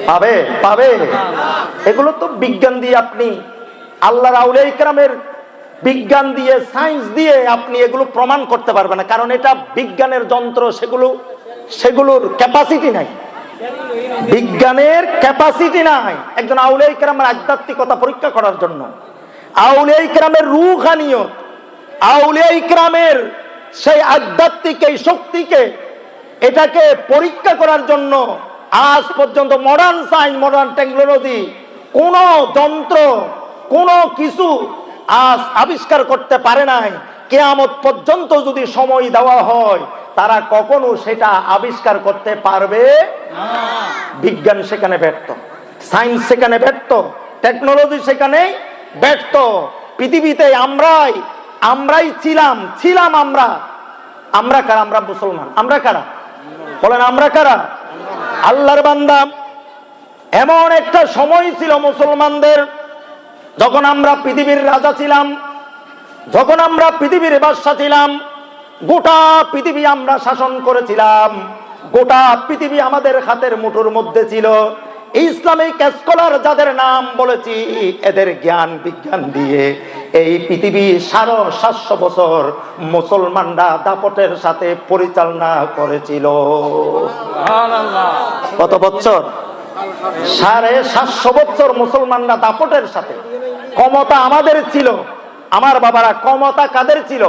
পাবে? পাবে? এগুলো তো বিজ্ঞান দিয়ে আপনি, আল্লাহর আউলিয়া ইকরামের বিজ্ঞান দিয়ে, সায়েন্স দিয়ে আপনি এগুলো প্রমাণ করতে পারবেন না, কারণ এটা বিজ্ঞানের যন্ত্র, সেগুলোর ক্যাপাসিটি নাই, বিজ্ঞানের ক্যাপাসিটি নাই একজন আউলিয়া ইকরামের আধ্যাত্মিকতা পরীক্ষা করার জন্য। আউলিয়া ইকরামের রূহানিয়ত, আউলিয়া ইকরামের সেই আধ্যাত্মিক এই শক্তিকে, এটাকে পরীক্ষা করার জন্য আজ পর্যন্ত মডার্ন সায়েন্স, মডার্ন টেকনোলজি, কোন যন্ত্র, কোন কিছু আজ আবিষ্কার করতে পারে নাই। কিয়ামত পর্যন্ত যদি সময় দেওয়া হয়, তারা কখনো সেটা আবিষ্কার করতে পারবে না। বিজ্ঞান সেখানে ব্যর্থ, সায়েন্স সেখানে ব্যর্থ, টেকনোলজি সেখানে ব্যর্থ। পৃথিবীতে আমরাই ছিলাম আমরা কারা? আমরা মুসলমান। আমরা কারা? বলেন আমরা কারা? আল্লাহর বান্দা। এমন একটা সময় ছিল মুসলমানদের, যখন আমরা পৃথিবীর রাজা ছিলাম, যখন আমরা পৃথিবীর বাদশা ছিলাম, গোটা পৃথিবী আমরা শাসন করেছিলাম, গোটা পৃথিবী আমাদের হাতের মুঠোর মধ্যে ছিল। ইসলামিক স্কলার যাদের নাম বলেছি, এদের জ্ঞান বিজ্ঞান দিয়ে এই পৃথিবী 750 বছর মুসলমানরা দাপটের সাথে পরিচালনা করেছিল। কত বছর? 750 বছর মুসলমানরা দাপটের সাথে। ক্ষমতা আমাদের ছিল। আমার বাবারা, ক্ষমতা কাদের ছিল?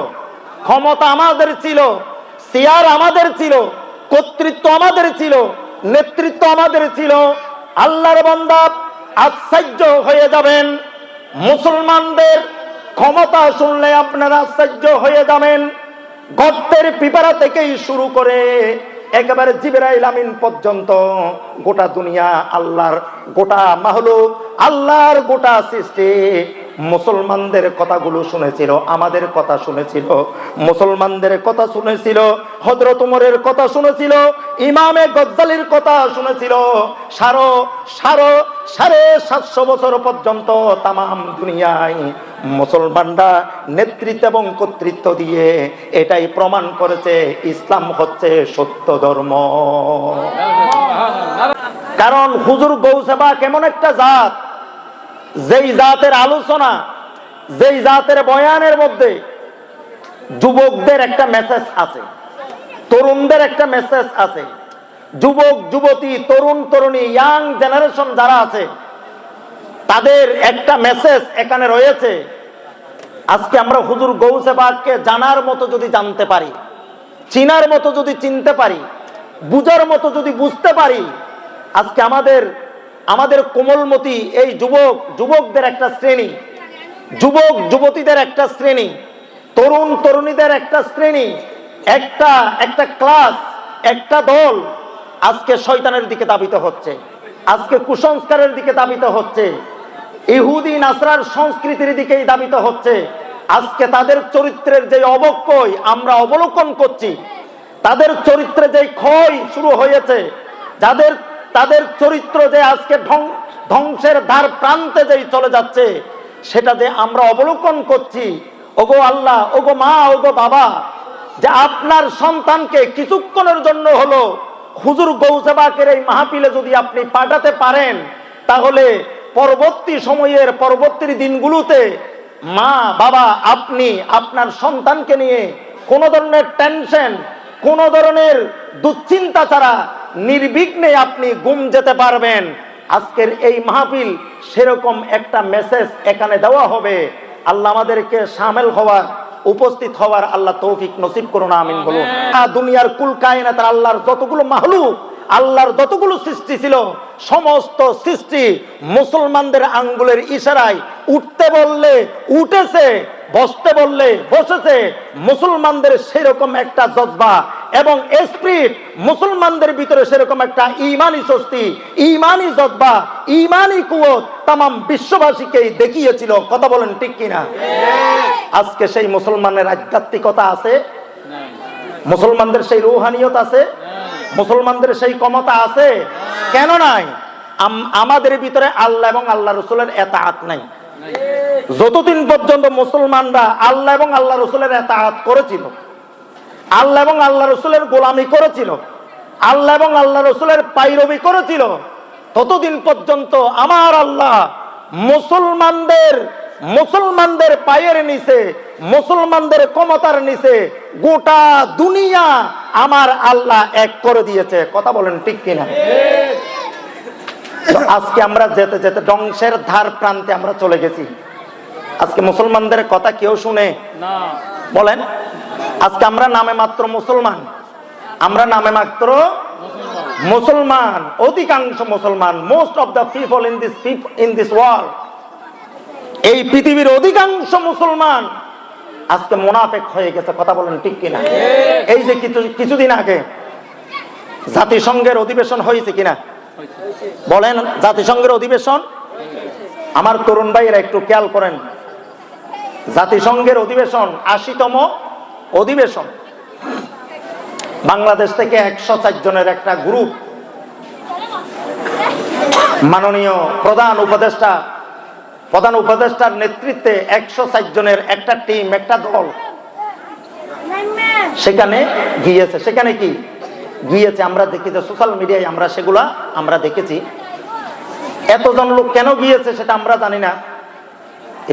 ক্ষমতা আমাদের ছিল, চেয়ার আমাদের ছিল, কর্তৃত্ব আমাদের ছিল, নেতৃত্ব আমাদের ছিল। আল্লাহর বান্দা, আশ্চর্য হয়ে যাবেন, মুসলমানদের ক্ষমতা শুনলে আপনারা আশ্চর্য হয়ে যাবেন। গর্তের পিপারা থেকেই শুরু করে একেবারে জিবরাইল আমিন পর্যন্ত, গোটা দুনিয়া, আল্লাহর গোটা মাহলুক, আল্লাহর গোটা সৃষ্টি মুসলমানদের কথাগুলো শুনেছিল, আমাদের কথা শুনেছিল, মুসলমানদের কথা শুনেছিল, হযরত ওমরের কথা শুনেছিল, ইমামে গজ্জালির কথা শুনেছিল। 750 বছর পর্যন্ত তামাম দুনিয়ায় মুসলমানরা নেতৃত্ব এবং কর্তৃত্ব দিয়ে এটাই প্রমাণ করেছে ইসলাম হচ্ছে সত্য ধর্ম। কারণ হুজুর গৌসে বাক এমন একটা জাত, যেই জাতের আলোচনা, যেই জাতের বয়ানের মধ্যে যুবকদের একটা মেসেজ আছে, তরুণদের একটা মেসেজ আছে। যুবক যুবতী, তরুণ তরুণী, ইয়াং জেনারেশন যারা আছে, তাদের একটা মেসেজ এখানে রয়েছে। আজকে আমরা হুজুর গৌসে বাককে জানার মতো যদি জানতে পারি, চিনার মতো যদি চিনতে পারি, বুঝার মতো যদি বুঝতে পারি, আজকে আমাদের কোমলমতি এই যুবকদের একটা শ্রেণী, যুবক যুবতীদের একটা শ্রেণী, তরুণ তরুণীদের একটা শ্রেণী, একটা ক্লাস, একটা দল আজকে শয়তানের দিকে ধাবিত হচ্ছে, আজকে কুসংস্কারের দিকে ধাবিত হচ্ছে, ইহুদি নাসরার সংস্কৃতির দিকেই ধাবিত হচ্ছে। আজকে তাদের চরিত্রের যে অবক্ষয় আমরা অবলোকন করছি, তাদের চরিত্রে যে ক্ষয় শুরু হয়েছে, তাদের চরিত্র যে আজকে ধ্বংসের ধার প্রান্তে যেই চলে যাচ্ছে, সেটা যে আমরা অবলোকন করছি। ওগো আল্লাহ, ওগো মা, ওগো বাবা, যে আপনার সন্তানকে কিছুক্ষণের জন্য হলো হুজুর গৌসে বাকের এই মাহফিলে যদি আপনি পাঠাতে পারেন, তাহলে পরবর্তী সময়ের পরবর্তী দিনগুলোতে মা বাবা আপনি আপনার সন্তানকে নিয়ে কোন ধরনের টেনশন, কোন ধরনের দুশ্চিন্তা ছাড়া নির্বিঘ্নে আপনি ঘুম যেতে পারবেন। আজকের এই মাহফিল সেরকম একটা মেসেজ এখানে দেওয়া হবে। আল্লাহ আমাদেরকে শামিল হওয়ার, উপস্থিত হওয়ার আল্লাহ তৌফিক নসিব করুন, আমিন বলুন। দুনিয়ার কুল কায়নাত আল্লাহর যতগুলো মাহলুক, আল্লাহর যতগুলো সৃষ্টি ছিল, সমস্ত সৃষ্টি মুসলমানদের আঙ্গুলের ইশারায় উঠতে বললে উঠেছে, বসতে বললে বসেছে। মুসলমানদের সেরকম একটা জজবা এবং স্পিরিট, মুসলমানদের ভিতরে সেরকম একটা ইমানি শক্তি, ইমানি জজবা, ইমানি কুওয়াত তামাম বিশ্ববাসীকেই দেখিয়েছিল। কথা বলেন ঠিক কিনা? আজকে সেই মুসলমানের আধ্যাত্মিকতা আছে, মুসলমানদের সেই রুহানিয়ত আছে, মুসলমানদের সেই ক্ষমতা আছে? কেন নাই? আমাদের ভিতরে আল্লাহ এবং আল্লাহ রসুলের এতাআত নাই। যতদিন পর্যন্ত মুসলমানরা আল্লাহ এবং আল্লাহ রসুলের এতাআত করেছিল, আল্লাহ এবং আল্লাহ রসুলের গোলামি করেছিল, আল্লাহ এবং আল্লাহ রসুলের পাইরবি করেছিল, ততদিন পর্যন্ত আমার আল্লাহ মুসলমানদের পায়ের নিচে, মুসলমানদের ক্ষমতার নিচে গোটা দুনিয়া আমার আল্লাহ এক করে দিয়েছে। কথা বলেন ঠিক কিনা? আজকে আমরা যেতে যেতে ধ্বংসের ধার প্রান্তে আমরা চলে গেছি। আজকে মুসলমানদের কথা কেউ শুনে না? বলেন, আজকে আমরা নামে মাত্র মুসলমান, আমরা নামে মাত্র মুসলমান, অধিকাংশ মুসলমান, most of the people in this world, এই পৃথিবীর অধিকাংশ মুসলমান আজকে মুনাফিক হয়ে গেছে। কথা বলেন ঠিক কিনা? এই যে কিছুদিন আগে জাতিসংঘের অধিবেশন হয়েছে কিনা বলেন? জাতিসংঘের অধিবেশন, আমার তরুণ ভাইয়েরা একটু খেয়াল করেন, জাতিসংঘের অধিবেশন ৮০তম অধিবেশন। বাংলাদেশ থেকে ১০৪ জনের একটা গ্রুপ, মাননীয় প্রধান উপদেষ্টার নেতৃত্বে ১০৪ জনের একটা টিম, একটা দল সেখানে গিয়েছে। সেখানে কি গিয়েছে আমরা দেখি যে সোশ্যাল মিডিয়ায় আমরা দেখেছি। এতজন লোক কেন গিয়েছে সেটা আমরা জানি না।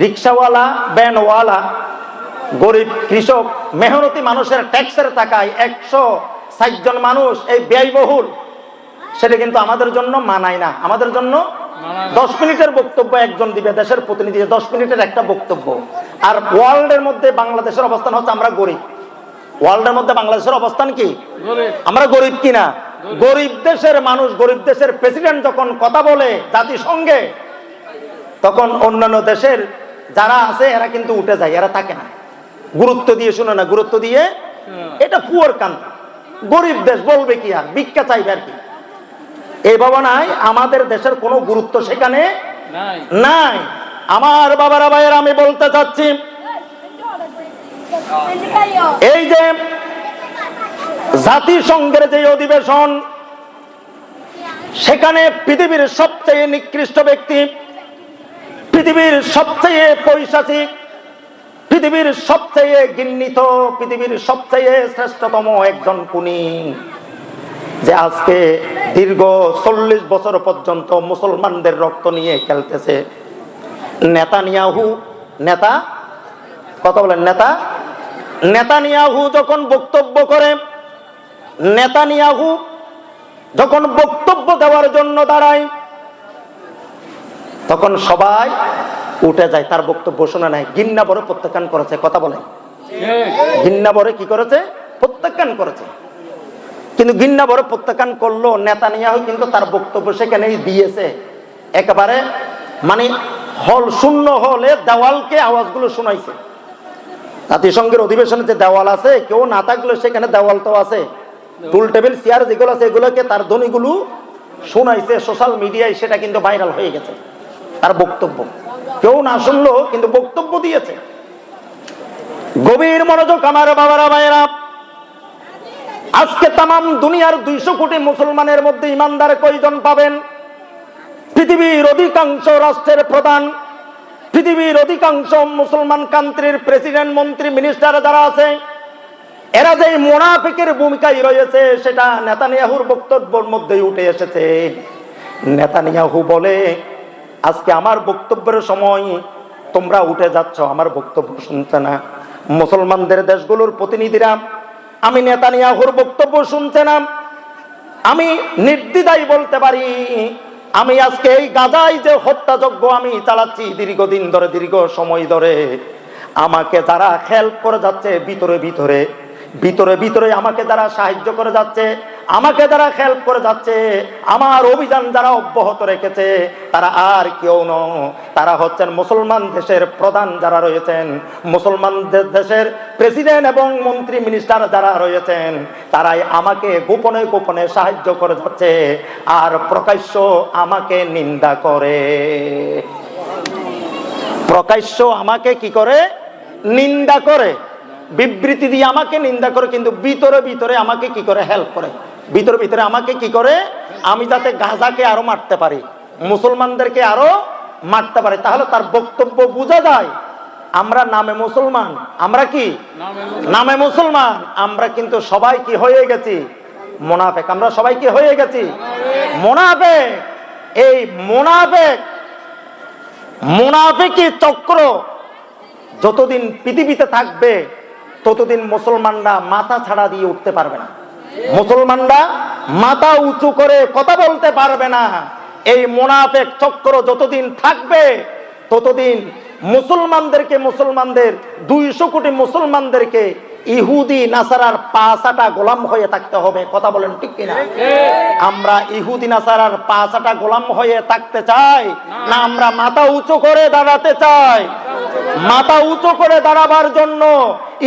রিক্সাওয়ালা, ভ্যানওয়ালা, গরিব, কৃষক, মেহনতি মানুষের ট্যাক্সের টাকায় ১০৪ জন মানুষ এই ব্যয়বহুল, সেটা কিন্তু আমাদের জন্য মানায় না। আমাদের জন্য 10 মিনিটের বক্তব্য একজন দিবে, দেশের প্রতিনিধি 10 মিনিটের একটা বক্তব্য। আর ওয়ার্ল্ডের মধ্যে বাংলাদেশের অবস্থান হচ্ছে আমরা গরিব। ওয়ার্ল্ডের মধ্যে বাংলাদেশের অবস্থান কি? আমরা গরিব কিনা? গরিব দেশের মানুষ, গরিব দেশের প্রেসিডেন্ট যখন কথা বলে জাতিসংঘে, তখন অন্যান্য দেশের যারা আছে এরা কিন্তু উঠে যায়, এরা থাকে না, গুরুত্ব দিয়ে শুনে না, গুরুত্ব দিয়ে। এটা পুয়ার কান্ট্রি, গরিব দেশ, বলবে কি আর, ভিক্ষা চাইবে আর কি। এই ভাবনায় আমাদের দেশের কোনো গুরুত্ব সেখানে নাই। আমার বাবারা ভাইয়ের আমি বলতে চাচ্ছি, এই যে জাতিসংঘের যে অধিবেশন, সেখানে পৃথিবীর সবচেয়ে নিকৃষ্ট ব্যক্তি, পৃথিবীর সবচেয়ে পৈশাচিক, পৃথিবীর সবচেয়ে ঘৃণিত, পৃথিবীর সবচেয়ে শ্রেষ্ঠতম একজন খুনি, যে আজকে দীর্ঘ 40 বছর পর্যন্ত মুসলমানদের রক্ত নিয়ে খেলতেছে, নেতানিয়াহু। কথা বলেন, নেতানিয়াহু যখন বক্তব্য করে, নেতানিয়াহু যখন বক্তব্য দেওয়ার জন্য দাঁড়ায়, তখন সবাই উঠে যায়, তার বক্তব্য শোনা নাই, ঘৃণা ভরে প্রত্যাখ্যান করেছে। কথা বলেন, ঘৃণা ভরে কি করেছে? প্রত্যাখ্যান করেছে। কিন্তু ঘৃণা ভরে প্রত্যাখ্যান করলো নেতানিয়াহু, কিন্তু তার বক্তব্য সেখানেই দিয়েছে। একেবারে মানে হল শূন্য হলে দেওয়ালকে আওয়াজগুলো শোনাইছে। জাতিসংঘের অধিবেশনে যে দেওয়াল আছে, কেউ না থাকলে সেখানে দেওয়াল তো আছে, টুল টেবিল চেয়ার যেগুলো আছে, এগুলোকে তার ধ্বনিগুলো শোনাইছে। সোশ্যাল মিডিয়ায় সেটা কিন্তু ভাইরাল হয়ে গেছে, তার বক্তব্য। কেউ না শুনলো, কিন্তু বক্তব্য দিয়েছে। গভীর মনোযোগ আমার বাবারা ভাইয়েরা, আজকে তামাম দুনিয়ার 200 কোটি মুসলমানের মধ্যে ইমানদার কয়জন পাবেন? পৃথিবীর অধিকাংশ রাষ্ট্রের প্রধান, পৃথিবীর অধিকাংশ মুসলমান কান্ট্রির প্রেসিডেন্ট, মন্ত্রী, মিনিস্টার যারা আছে, এরা যে মুনাফিকের ভূমিকায় রয়েছে সেটা নেতানিয়াহুর বক্তব্যের মধ্যেই উঠে এসেছে। নেতানিয়াহু বলে, আজকে আমার বক্তব্যের সময় তোমরা উঠে যাচ্ছ, আমার বক্তব্য শুনছে না। মুসলমানদের দেশগুলোর প্রতিনিধিরা আমি নেতানিয়াহুর বক্তব্য শুনছে না। আমি নির্দ্বিধায় বলতে পারি, আমি আজকে এই গাজায় যে হত্যাযজ্ঞ আমি চালাচ্ছি দীর্ঘদিন ধরে, দীর্ঘ সময় ধরে, আমাকে যারা হেল্প করে যাচ্ছে ভিতরে ভিতরে ভিতরে ভিতরে, আমাকে যারা সাহায্য করে যাচ্ছে, আমাকে যারা হেল্প করে যাচ্ছে, আমার অভিযান যারা অব্যাহত রেখেছে, তারা আর কেউ নয়, তারা হচ্ছেন মুসলমান দেশের প্রধান যারা রয়েছেন, মুসলমান দেশের প্রেসিডেন্ট এবং মন্ত্রী মিনিস্টার যারা রয়েছেন, তারাই আমাকে গোপনে গোপনে সাহায্য করে যাচ্ছে আর প্রকাশ্য আমাকে নিন্দা করে। প্রকাশ্য আমাকে কি করে? নিন্দা করে, বিবৃতি দিয়ে আমাকে নিন্দা করে, কিন্তু ভিতরে ভিতরে আমাকে কি করে? হেল্প করে। ভিতরে ভিতরে আমাকে কি করে? আমি যাতে গাজাকে আরো মারতে পারি, মুসলমানদেরকে আরো মারতে পারি। তাহলে তার বক্তব্য বোঝা যায় আমরা নামে মুসলমান, আমরা কি নামে মুসলমান, আমরা কিন্তু সবাই কি হয়ে গেছি? মুনাফিক। আমরা সবাই কি হয়ে গেছি? মুনাফিক। এই মুনাফিকি চক্র যতদিন পৃথিবীতে থাকবে ততদিন মুসলমানরা মাথা ছাড়া দিয়ে উঠতে পারবে না, মুসলমানরা মাথা উঁচু করে কথা বলতে পারবে না। এই মুনাফিক চক্র যতদিন থাকবে ততদিন মুসলমানদেরকে, মুসলমানদের 200 কোটি মুসলমানদেরকে ইহুদি নাসারার পাঁচাটা গোলাম হয়ে থাকতে হবে। কথা বলেন ঠিক কিনা? আমরা ইহুদি নাসারার পাঁচাটা গোলাম হয়ে থাকতে চাই না আমরা মাথা উঁচু করে দাঁড়াতে চাই? মাথা উঁচু করে দাঁড়াবার জন্য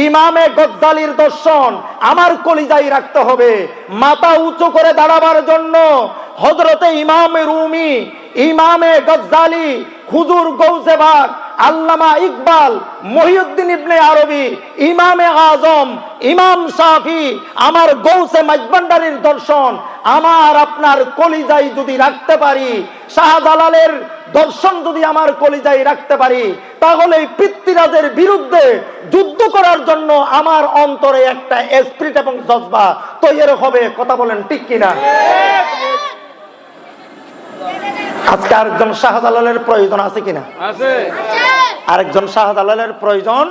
ইমামে গজ্জালির দর্শন আমার কলিজায় রাখতে হবে। মাথা উঁচু করে দাঁড়াবার জন্য হযরতে ইমামে রুমি, ইমামে গজ্জালি, হুজুর গৌসে বাগ, আল্লামা ইকবাল, মহিউদ্দিন ইবনে আরবি, ইমামে আজম, ইমাম শাফি, আমার গৌসে মাইজভান্ডারির দর্শন আমার আপনার কলিজায় যদি রাখতে পারি, শাহজালালের দর্শন যদি আমার কলিজায় রাখতে পারি, তাহলে এই পৃথ্বীরাজের বিরুদ্ধে যুদ্ধ করার জন্য আমার অন্তরে একটা স্পিরিট এবং জজবা তৈরি হবে। কথা বলেন ঠিক কিনা? আজকে আরেকজন শাহজালালের প্রয়োজন আছে কিনা? আরেকজন শাহজালালের প্রয়োজন,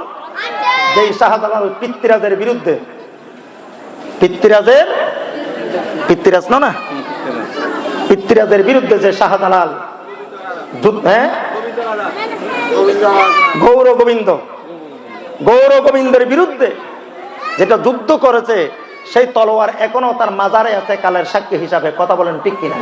যেই শাহজালাল পৃথ্বীরাজের বিরুদ্ধে, পৃথ্বীরাজের বিরুদ্ধে যে শাহজালাল গৌর গোবিন্দের বিরুদ্ধে যেটা যুদ্ধ করেছে, সেই তলোয়ার এখনো তার মাজারে আছে কালের সাক্ষী হিসাবে। কথা বলেন ঠিক কিনা?